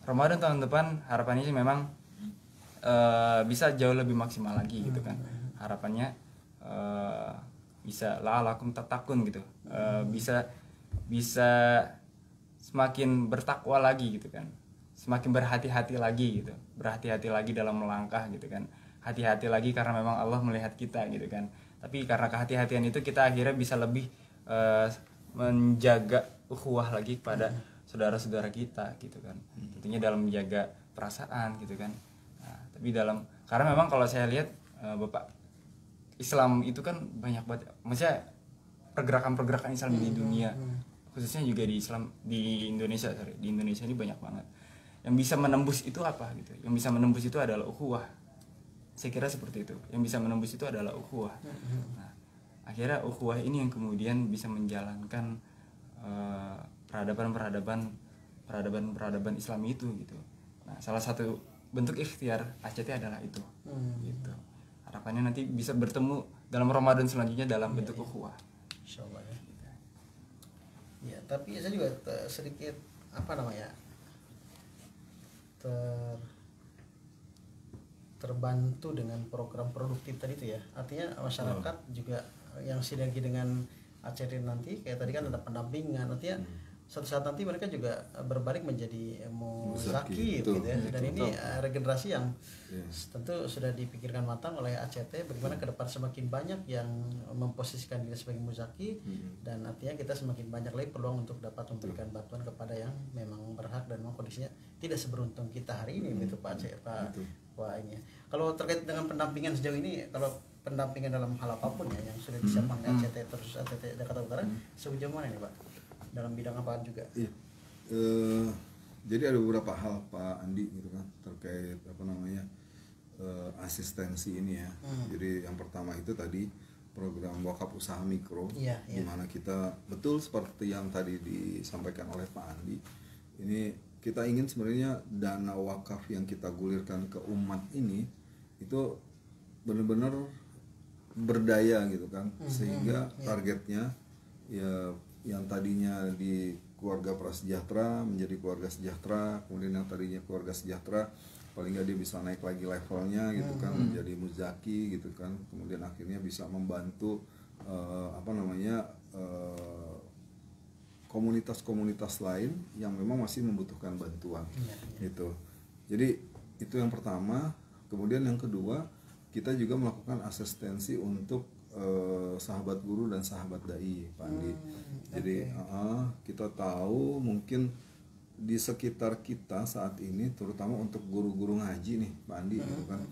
Ramadan tahun depan harapannya sih memang bisa jauh lebih maksimal lagi gitu kan. Harapannya bisa la'alakum tattaqun gitu, bisa semakin bertakwa lagi gitu kan, semakin berhati-hati lagi gitu, berhati-hati lagi dalam melangkah gitu kan, hati-hati lagi karena memang Allah melihat kita gitu kan. Tapi karena kehati-hatian itu kita akhirnya bisa lebih menjaga ukhuwah lagi kepada saudara-saudara kita gitu kan, tentunya dalam menjaga perasaan gitu kan. Nah, tapi karena memang kalau saya lihat Bapak, Islam itu kan banyak banget, maksudnya pergerakan-pergerakan Islam di dunia, khususnya juga di Indonesia ini banyak banget. Yang bisa menembus itu apa gitu? Yang bisa menembus itu adalah ukhuwah. Saya kira seperti itu. Yang bisa menembus itu adalah ukhuwah. Nah, akhirnya ukhuwah ini yang kemudian bisa menjalankan peradaban Islam itu gitu. Nah, salah satu bentuk ikhtiar ACT adalah itu. Gitu. Harapannya nanti bisa bertemu dalam Ramadan selanjutnya dalam bentuk ukhuwah. Insyaallah ya. Ya, tapi saya juga sedikit terbantu dengan program produktif tadi itu ya. Artinya masyarakat juga yang sinergi dengan ACT nanti kayak tadi kan ada pendampingan, artinya suatu saat nanti mereka juga berbalik menjadi muzaki gitu ya. Dan ini regenerasi yang tentu sudah dipikirkan matang oleh ACT, bagaimana ke depan semakin banyak yang memposisikan diri sebagai muzaki, dan artinya kita semakin banyak lagi peluang untuk dapat memberikan bantuan kepada yang memang berhak dan memang kondisinya tidak seberuntung kita hari ini gitu Pak Aceh, Pak. Wah ini. Kalau terkait dengan pendampingan sejauh ini, kalau pendampingan dalam hal apapun ya yang sudah disiapkan ACT terus ACT Jakarta Utara sejauh mana nih Pak? Dalam bidang apaan juga? Iya. Jadi ada beberapa hal Pak Andi gitu kan terkait asistensi ini ya. Jadi yang pertama itu tadi program wakaf usaha mikro, di mana kita betul seperti yang tadi disampaikan oleh Pak Andi. Ini kita ingin sebenarnya dana wakaf yang kita gulirkan ke umat ini itu benar-benar berdaya gitu kan, sehingga targetnya ya yang tadinya di keluarga prasejahtera menjadi keluarga sejahtera, kemudian yang tadinya keluarga sejahtera paling nggak dia bisa naik lagi levelnya gitu kan, menjadi muzaki gitu kan, kemudian akhirnya bisa membantu komunitas-komunitas lain yang memang masih membutuhkan bantuan gitu. Jadi itu yang pertama. Kemudian yang kedua, kita juga melakukan asistensi untuk sahabat guru dan sahabat dai Pak Andi. Jadi kita tahu mungkin di sekitar kita saat ini, terutama untuk guru-guru ngaji nih Pak Andi gitu kan,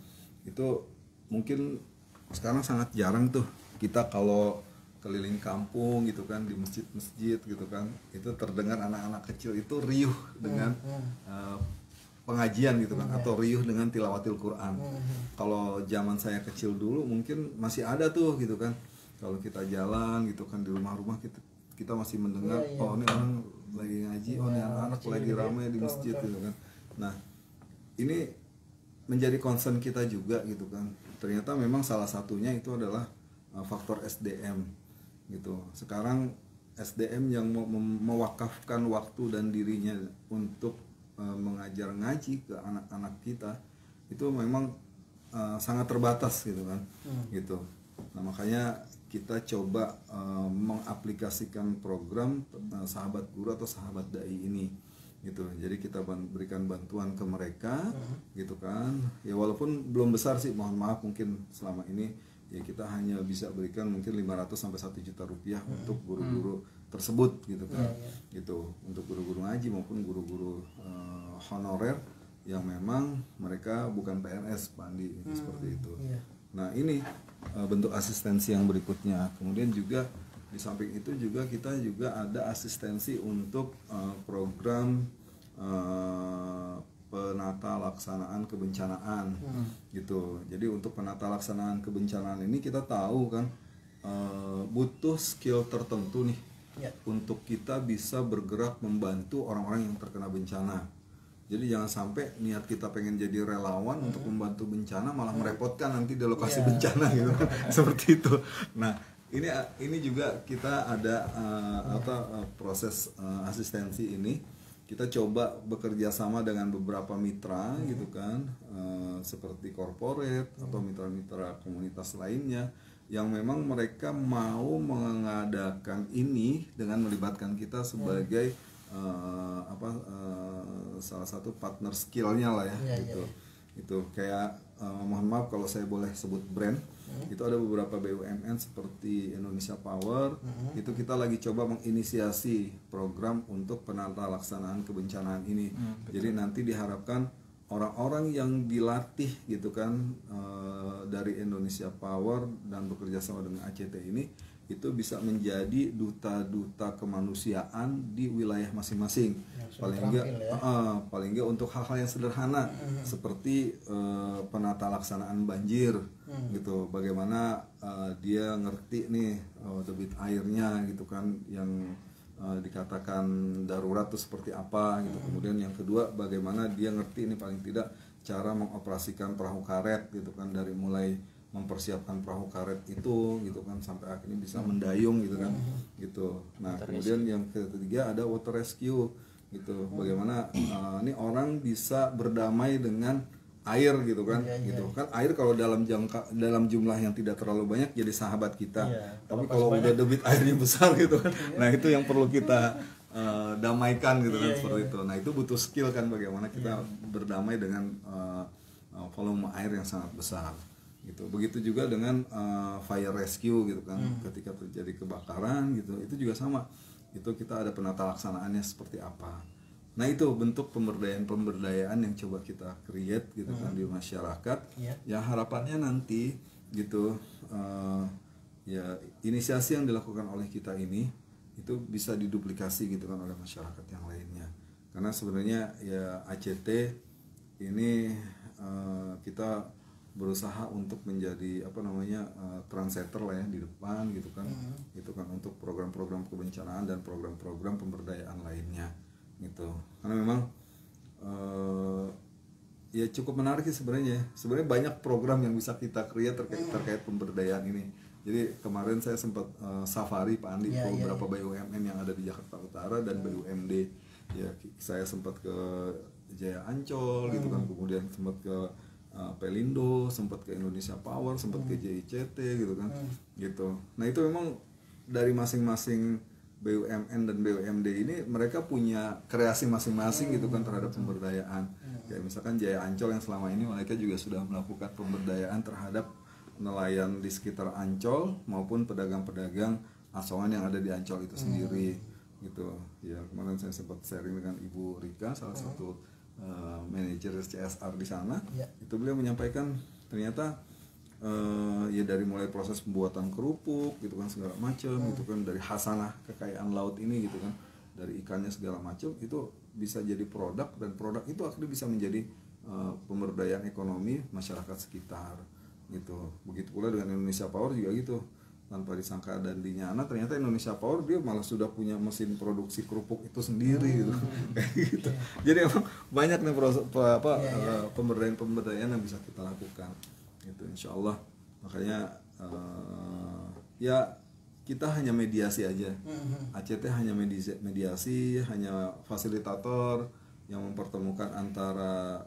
itu mungkin sekarang sangat jarang tuh kita kalau keliling kampung gitu kan, di masjid-masjid gitu kan, itu terdengar anak-anak kecil itu riuh dengan pengajian gitu kan, atau riuh dengan tilawatil Quran. Kalau zaman saya kecil dulu mungkin masih ada tuh gitu kan, kalau kita jalan gitu kan di rumah-rumah kita masih mendengar oh ini orang lagi ngaji, oh ini anak-anak lagi ramai di masjid gitu kan. Nah ini menjadi concern kita juga gitu kan. Ternyata memang salah satunya itu adalah faktor SDM gitu. Sekarang SDM yang mewakafkan waktu dan dirinya untuk mengajar ngaji ke anak-anak kita itu memang sangat terbatas gitu kan. Gitu. Nah makanya kita coba mengaplikasikan program sahabat guru atau sahabat dai ini gitu. Jadi kita berikan bantuan ke mereka gitu kan. Ya walaupun belum besar sih, mohon maaf mungkin selama ini ya kita hanya bisa berikan mungkin 500 sampai 1 juta rupiah untuk guru-guru tersebut gitu kan. Gitu untuk guru-guru ngaji maupun guru-guru honorer yang memang mereka bukan PNS, Pak Andi, seperti itu. Nah, ini bentuk asistensi yang berikutnya. Kemudian juga di samping itu juga kita juga ada asistensi untuk program penata laksanaan kebencanaan gitu. Jadi untuk penata laksanaan kebencanaan ini kita tahu kan butuh skill tertentu nih untuk kita bisa bergerak membantu orang-orang yang terkena bencana. Jadi jangan sampai niat kita pengen jadi relawan untuk membantu bencana malah merepotkan nanti di lokasi bencana gitu kan. Seperti itu. Nah, ini juga kita ada proses asistensi ini. Kita coba bekerja sama dengan beberapa mitra gitu kan, seperti corporate atau mitra-mitra komunitas lainnya yang memang mereka mau mengadakan ini dengan melibatkan kita sebagai salah satu partner skillnya lah ya, gitu. Itu kayak mohon maaf kalau saya boleh sebut brand, itu ada beberapa BUMN seperti Indonesia Power, itu kita lagi coba menginisiasi program untuk penata laksanaan kebencanaan ini. Jadi nanti diharapkan orang-orang yang dilatih gitu kan dari Indonesia Power dan bekerja sama dengan ACT ini itu bisa menjadi duta-duta kemanusiaan di wilayah masing-masing. Paling enggak untuk hal-hal yang sederhana seperti penata laksanaan banjir gitu. Bagaimana dia ngerti nih debit airnya gitu kan yang dikatakan darurat itu seperti apa gitu. Kemudian yang kedua bagaimana dia ngerti ini paling tidak cara mengoperasikan perahu karet gitu kan, dari mulai mempersiapkan perahu karet itu gitu kan sampai akhirnya bisa mendayung gitu kan gitu. Nah, kemudian yang ketiga ada water rescue gitu. Bagaimana ini orang bisa berdamai dengan air gitu kan gitu kan. Air kalau dalam jumlah yang tidak terlalu banyak jadi sahabat kita. Tapi kalau udah debit airnya besar gitu kan. Nah, itu yang perlu kita damaikan gitu kan, seperti itu. Nah, itu butuh skill kan bagaimana kita berdamai dengan volume air yang sangat besar. Gitu. Begitu juga dengan fire rescue gitu kan, ketika terjadi kebakaran gitu, itu juga sama. Itu kita ada penata laksanaannya seperti apa. Nah, itu bentuk pemberdayaan yang coba kita create gitu kan di masyarakat. Yang harapannya nanti gitu ya inisiasi yang dilakukan oleh kita ini itu bisa diduplikasi gitu kan oleh masyarakat yang lainnya. Karena sebenarnya ya ACT ini kita berusaha untuk menjadi trendsetter lah ya di depan gitu kan. Itu kan untuk program-program kebencanaan dan program-program pemberdayaan lainnya gitu. Karena memang ya cukup menarik sih sebenarnya. Sebenarnya banyak program yang bisa kita create terkait pemberdayaan ini. Jadi kemarin saya sempat safari Pak Andi ke beberapa BUMN yang ada di Jakarta Utara dan BUMD. Ya, saya sempat ke Jaya Ancol gitu kan, kemudian sempat ke Pelindo, sempat ke Indonesia Power, sempat ke JICT gitu kan. Gitu. Nah, itu memang dari masing-masing BUMN dan BUMD ini mereka punya kreasi masing-masing gitu kan terhadap pemberdayaan. Kayak misalkan Jaya Ancol yang selama ini mereka juga sudah melakukan pemberdayaan terhadap nelayan di sekitar Ancol maupun pedagang-pedagang asongan yang ada di Ancol itu sendiri gitu. Ya, kemarin saya sempat sharing dengan Ibu Rika, salah satu manajer CSR di sana. Itu beliau menyampaikan ternyata ya dari mulai proses pembuatan kerupuk gitu kan segala macam gitu kan, dari hasanah kekayaan laut ini gitu kan, dari ikannya segala macam itu bisa jadi produk, dan produk itu akhirnya bisa menjadi pemberdayaan ekonomi masyarakat sekitar gitu. Begitu pula dengan Indonesia Power juga gitu, tanpa disangka dan dinyana ternyata Indonesia Power dia malah sudah punya mesin produksi kerupuk itu sendiri gitu. Kayak gitu. Jadi emang banyak nih pemberdayaan yang bisa kita lakukan gitu, insyaallah. Makanya ya kita hanya mediasi aja. ACT hanya mediasi, hanya fasilitator yang mempertemukan antara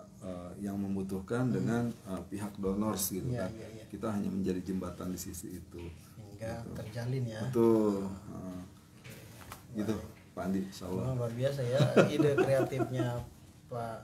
yang membutuhkan dengan pihak donors gitu kan. Kita hanya menjadi jembatan di sisi itu. Gitu. Terjalin ya. Betul. Gitu Pak Andi, insyaallah. Luar biasa ya ide kreatifnya Pak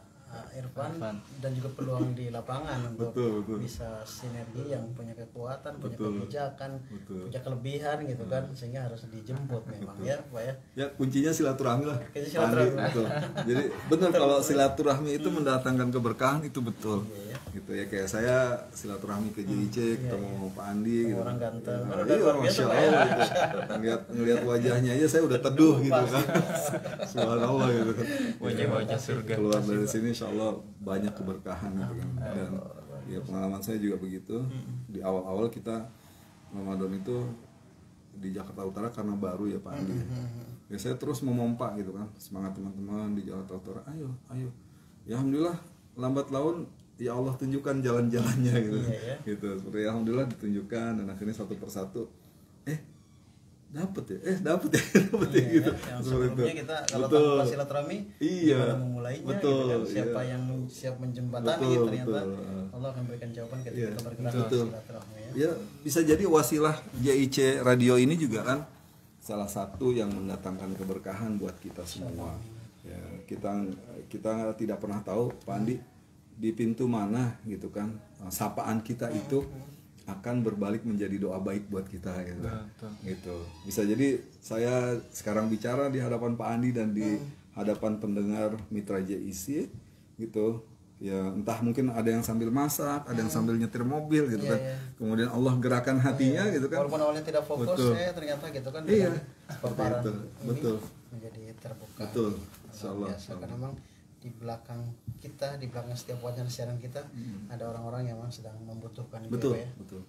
Irfan dan juga peluang di lapangan untuk bisa sinergi yang punya kekuatan, punya kebijakan, punya kelebihan gitu kan, sehingga harus dijemput memang ya Pak ya. Ya kuncinya silaturahmi lah. Betul. Jadi benar kalau silaturahmi itu mendatangkan keberkahan itu betul. Gitu ya, kayak saya silaturahmi ke JIC ketemu Pak Andi gitu. Orang ganteng. Iya, Masya Allah gitu. Ngelihat wajahnya aja saya udah teduh gitu kan. Subhanallah gitu kan. Wajah-wajah surga. Keluar dari sini insya Allah banyak keberkahan gitu kan. Dan ya pengalaman saya juga begitu. Di awal-awal kita Ramadan itu di Jakarta Utara karena baru ya Pak Andi. Ya saya terus memompa gitu kan, semangat teman-teman di Jakarta Utara, ayo. Ya alhamdulillah lambat laun ya Allah tunjukkan jalan-jalannya gitu. Gitu. Seperti alhamdulillah ditunjukkan dan akhirnya satu persatu dapat ya gitu. Yang sebelumnya kita kalau tanpa silaturahmi gimana memulainya gitu kan, siapa yang siap menjembatani ternyata Allah akan berikan jawaban ketika kita bergerak silaturahmi ya. Bisa jadi wasilah JIC radio ini juga kan salah satu yang mendatangkan keberkahan buat kita semua. Ya, kita tidak pernah tahu Pak Andi di pintu mana gitu kan sapaan kita itu akan berbalik menjadi doa baik buat kita gitu. Gitu. Bisa jadi saya sekarang bicara di hadapan Pak Andi dan di hadapan pendengar Mitra JIC gitu. Ya entah mungkin ada yang sambil masak, ada yang sambil nyetir mobil gitu kan. Kemudian Allah gerakan hatinya gitu kan. Walaupun awalnya tidak fokus ternyata gitu kan. Paparan betul. Menjadi terbuka. Betul. Insyaallah. Karena memang di belakang setiap wajah siaran kita ada orang-orang yang memang sedang membutuhkan betul.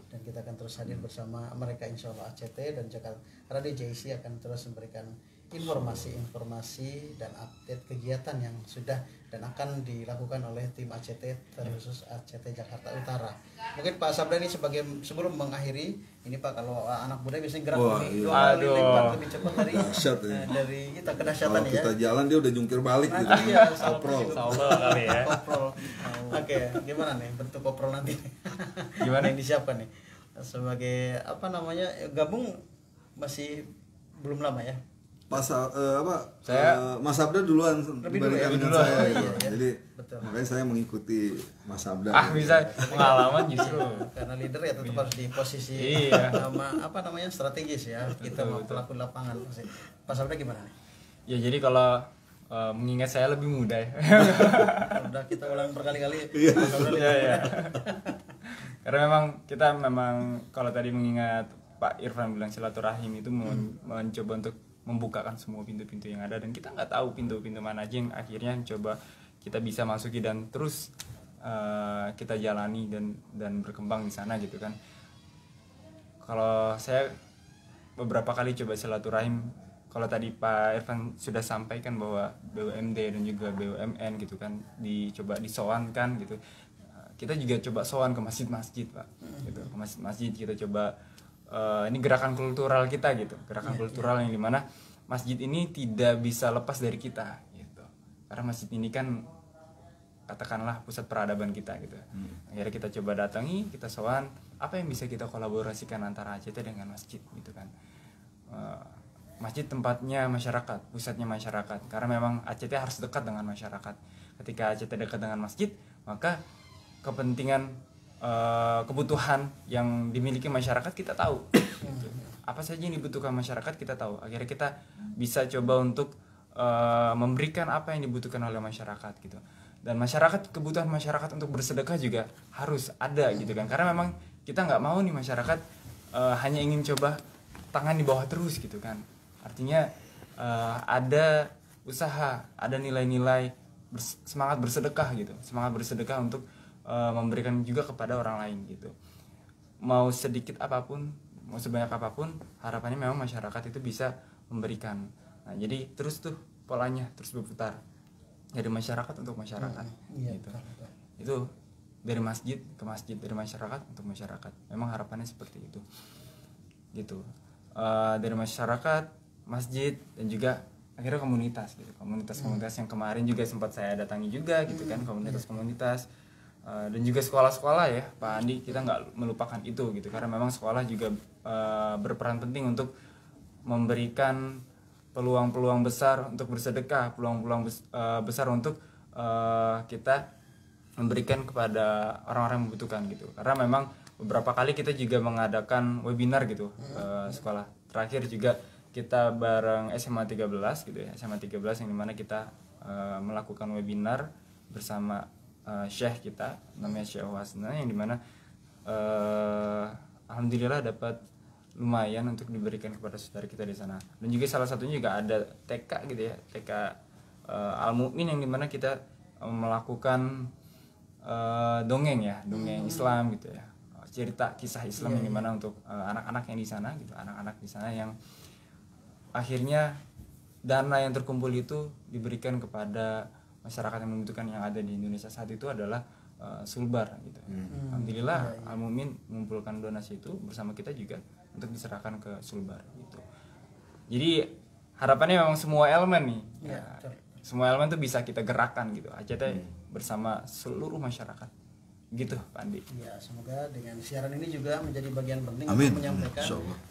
Dan kita akan terus hadir bersama mereka insyaallah. ACT dan Jakarta Radio JIC akan terus memberikan informasi dan update kegiatan yang sudah dan akan dilakukan oleh tim ACT terkhusus ACT Jakarta Utara. Mungkin Pak Sabda ini sebelum mengakhiri ini Pak, kalau anak muda biasanya gerak lebih cepat dari kita kedahsyatan ya. Kalau kita jalan dia udah jungkir balik gitu. Koprol kali ya. Oke, gimana nih bentuk koprol nanti? Gimana yang disiapkan nih? Sebagai gabung masih belum lama ya. Mas Sabda duluan dibandingkan dengan saya gitu. Jadi makanya saya mengikuti Mas Sabda. Bisa pengalaman justru. Karena leader ya tetap harus di posisi strategis ya. Kita mau pelaku lapangan. Pak Sabda gimana nih? Ya jadi kalau mengingat saya lebih muda ya. Udah kita ulang berkali-kali. Iya. Karena kita kalau tadi mengingat Pak Irfan bilang silaturahim itu mencoba untuk membukakan semua pintu-pintu yang ada, dan kita nggak tahu pintu-pintu mana aja yang akhirnya coba kita bisa masuki dan terus kita jalani dan berkembang di sana gitu kan. Kalau saya beberapa kali coba silaturahim, kalau tadi Pak Irfan sudah sampaikan bahwa BUMD dan juga BUMN gitu kan dicoba disowankan gitu, kita juga coba sowan ke masjid-masjid Pak gitu, ke masjid-masjid kita coba ini gerakan kultural kita gitu, gerakan kultural yang dimana masjid ini tidak bisa lepas dari kita gitu, karena masjid ini kan katakanlah pusat peradaban kita gitu. Akhirnya kita coba datangi, kita sowan apa yang bisa kita kolaborasikan antara ACT dengan masjid gitu kan. Masjid tempatnya masyarakat, pusatnya masyarakat, karena memang ACT harus dekat dengan masyarakat. Ketika ACT dekat dengan masjid, maka kepentingan kebutuhan yang dimiliki masyarakat kita tahu gitu. Apa saja yang dibutuhkan masyarakat kita tahu. Akhirnya kita bisa coba untuk memberikan apa yang dibutuhkan oleh masyarakat gitu. Dan kebutuhan masyarakat untuk bersedekah juga harus ada gitu kan, karena memang kita nggak mau nih masyarakat hanya ingin coba tangan di bawah terus gitu kan. Artinya ada usaha, ada nilai-nilai semangat bersedekah gitu, semangat bersedekah untuk memberikan juga kepada orang lain gitu. Mau sedikit apapun, mau sebanyak apapun, harapannya memang masyarakat itu bisa memberikan. Nah, jadi terus tuh polanya terus berputar dari masyarakat untuk masyarakat gitu. Itu dari masjid ke masjid, dari masyarakat untuk masyarakat. Memang harapannya seperti itu gitu. Dari masyarakat, masjid, dan juga akhirnya komunitas gitu. Komunitas yang kemarin juga sempat saya datangi juga gitu kan, komunitas dan juga sekolah-sekolah ya Pak Andi, kita nggak melupakan itu gitu, karena memang sekolah juga berperan penting untuk memberikan peluang-peluang besar untuk bersedekah, peluang-peluang besar untuk kita memberikan kepada orang-orang yang membutuhkan gitu. Karena memang beberapa kali kita juga mengadakan webinar gitu sekolah. Terakhir juga kita bareng SMA 13 gitu ya, SMA 13 yang dimana kita melakukan webinar bersama Syekh kita namanya Syekh Wasna, yang dimana alhamdulillah dapat lumayan untuk diberikan kepada saudara kita di sana. Dan juga salah satunya juga ada TK gitu ya, TK Al-Mu'min, yang dimana kita melakukan dongeng ya, dongeng Islam gitu ya, cerita kisah Islam yang dimana untuk anak-anak yang di sana gitu, anak-anak di sana yang akhirnya dana yang terkumpul itu diberikan kepada masyarakat yang membutuhkan yang ada di Indonesia saat itu adalah Sulbar gitu. Alhamdulillah Al-Mu'min mengumpulkan donasi itu bersama kita juga untuk diserahkan ke Sulbar gitu. Jadi harapannya memang semua elemen nih, semua elemen tuh bisa kita gerakkan gitu, ACT bersama seluruh masyarakat gitu, Pak Andi. Ya, semoga dengan siaran ini juga menjadi bagian penting Amin. untuk menyampaikan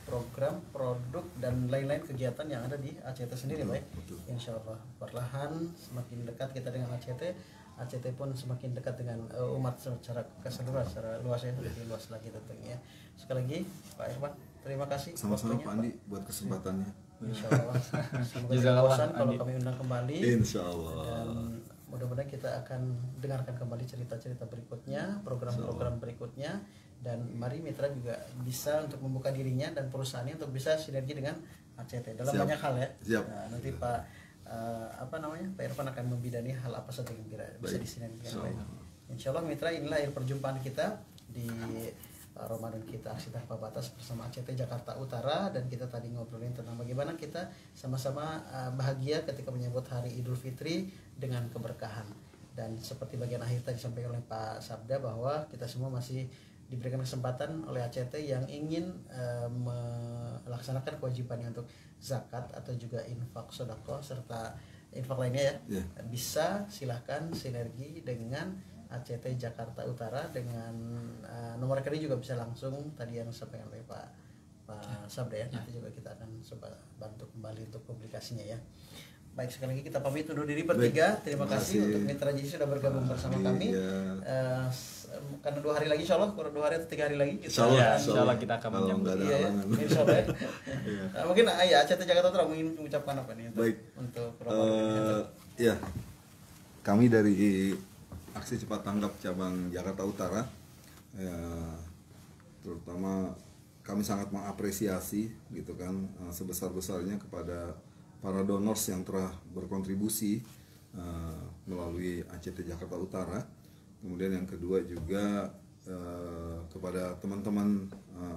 program, produk dan lain-lain kegiatan yang ada di ACT sendiri, Pak. Insya Allah perlahan semakin dekat kita dengan ACT, ACT pun semakin dekat dengan umat secara keseluruhan, secara luas ya, lebih luas lagi tentunya. Sekali lagi Pak Irfan, terima kasih. Sama-sama Pak Andi buat kesempatannya. Insya Allah. Semoga tidak bosan kalau kami undang kembali. Insya Allah. Dan mudah-mudahan kita akan dengarkan kembali cerita-cerita berikutnya, program-program berikutnya, dan mari mitra juga bisa untuk membuka dirinya dan perusahaannya untuk bisa sinergi dengan ACT dalam banyak hal ya. Nah, nanti Pak Pak Irfan akan membidani hal apa saja yang bisa disinergikan. Insya Allah mitra, inilah akhir perjumpaan kita di Ramadan kita aksi tanpa batas bersama ACT Jakarta Utara, dan kita tadi ngobrolin tentang bagaimana kita sama-sama bahagia ketika menyambut hari Idul Fitri dengan keberkahan. Dan seperti bagian akhir tadi disampaikan oleh Pak Sabda bahwa kita semua masih diberikan kesempatan oleh ACT yang ingin melaksanakan kewajibannya untuk zakat atau juga infak sedekah serta infak lainnya ya. Bisa silahkan sinergi dengan ACT Jakarta Utara dengan nomor rekening juga bisa langsung tadi yang disampaikan oleh Pak Sabda ya. Nanti juga kita akan coba bantu kembali untuk publikasinya ya. Baik, sekali lagi kita pamit undur diri bertiga. Terima kasih untuk mitra JC sudah bergabung bersama kami. Karena 2 hari lagi insya Allah, kurang 2 hari atau 3 hari lagi insya Allah kita akan menyambut. Insya Allah ya. Mungkin ACT Jakarta Utara ingin mengucapkan apa nih untuk ya, kami dari Aksi Cepat Tanggap Cabang Jakarta Utara terutama kami sangat mengapresiasi gitu kan sebesar-besarnya kepada para donors yang telah berkontribusi melalui ACT Jakarta Utara. Kemudian yang kedua juga kepada teman-teman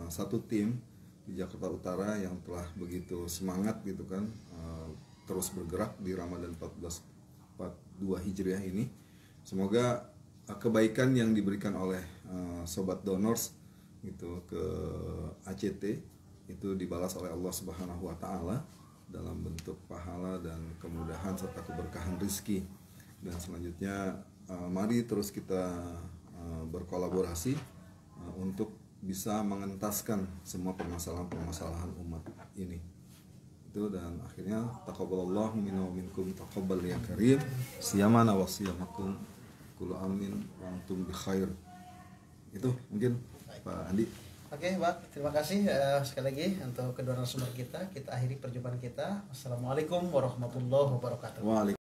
satu tim di Jakarta Utara yang telah begitu semangat gitu kan terus bergerak di Ramadan 1442 Hijriah ini. Semoga kebaikan yang diberikan oleh sobat donors gitu ke ACT itu dibalas oleh Allah Subhanahu wa taala dalam bentuk pahala dan kemudahan serta keberkahan rizki. Dan selanjutnya mari terus kita berkolaborasi untuk bisa mengentaskan semua permasalahan-permasalahan umat ini. Itu, dan akhirnya taqabbalallahu minna wa minkum taqabbal ya karim siyamana wa siyamakum kullu amin wa antum bi khair. Itu mungkin Pak Andi. Oke, Pak, terima kasih sekali lagi untuk kedua narasumber kita. Kita akhiri perjumpaan kita. Wassalamualaikum warahmatullahi wabarakatuh.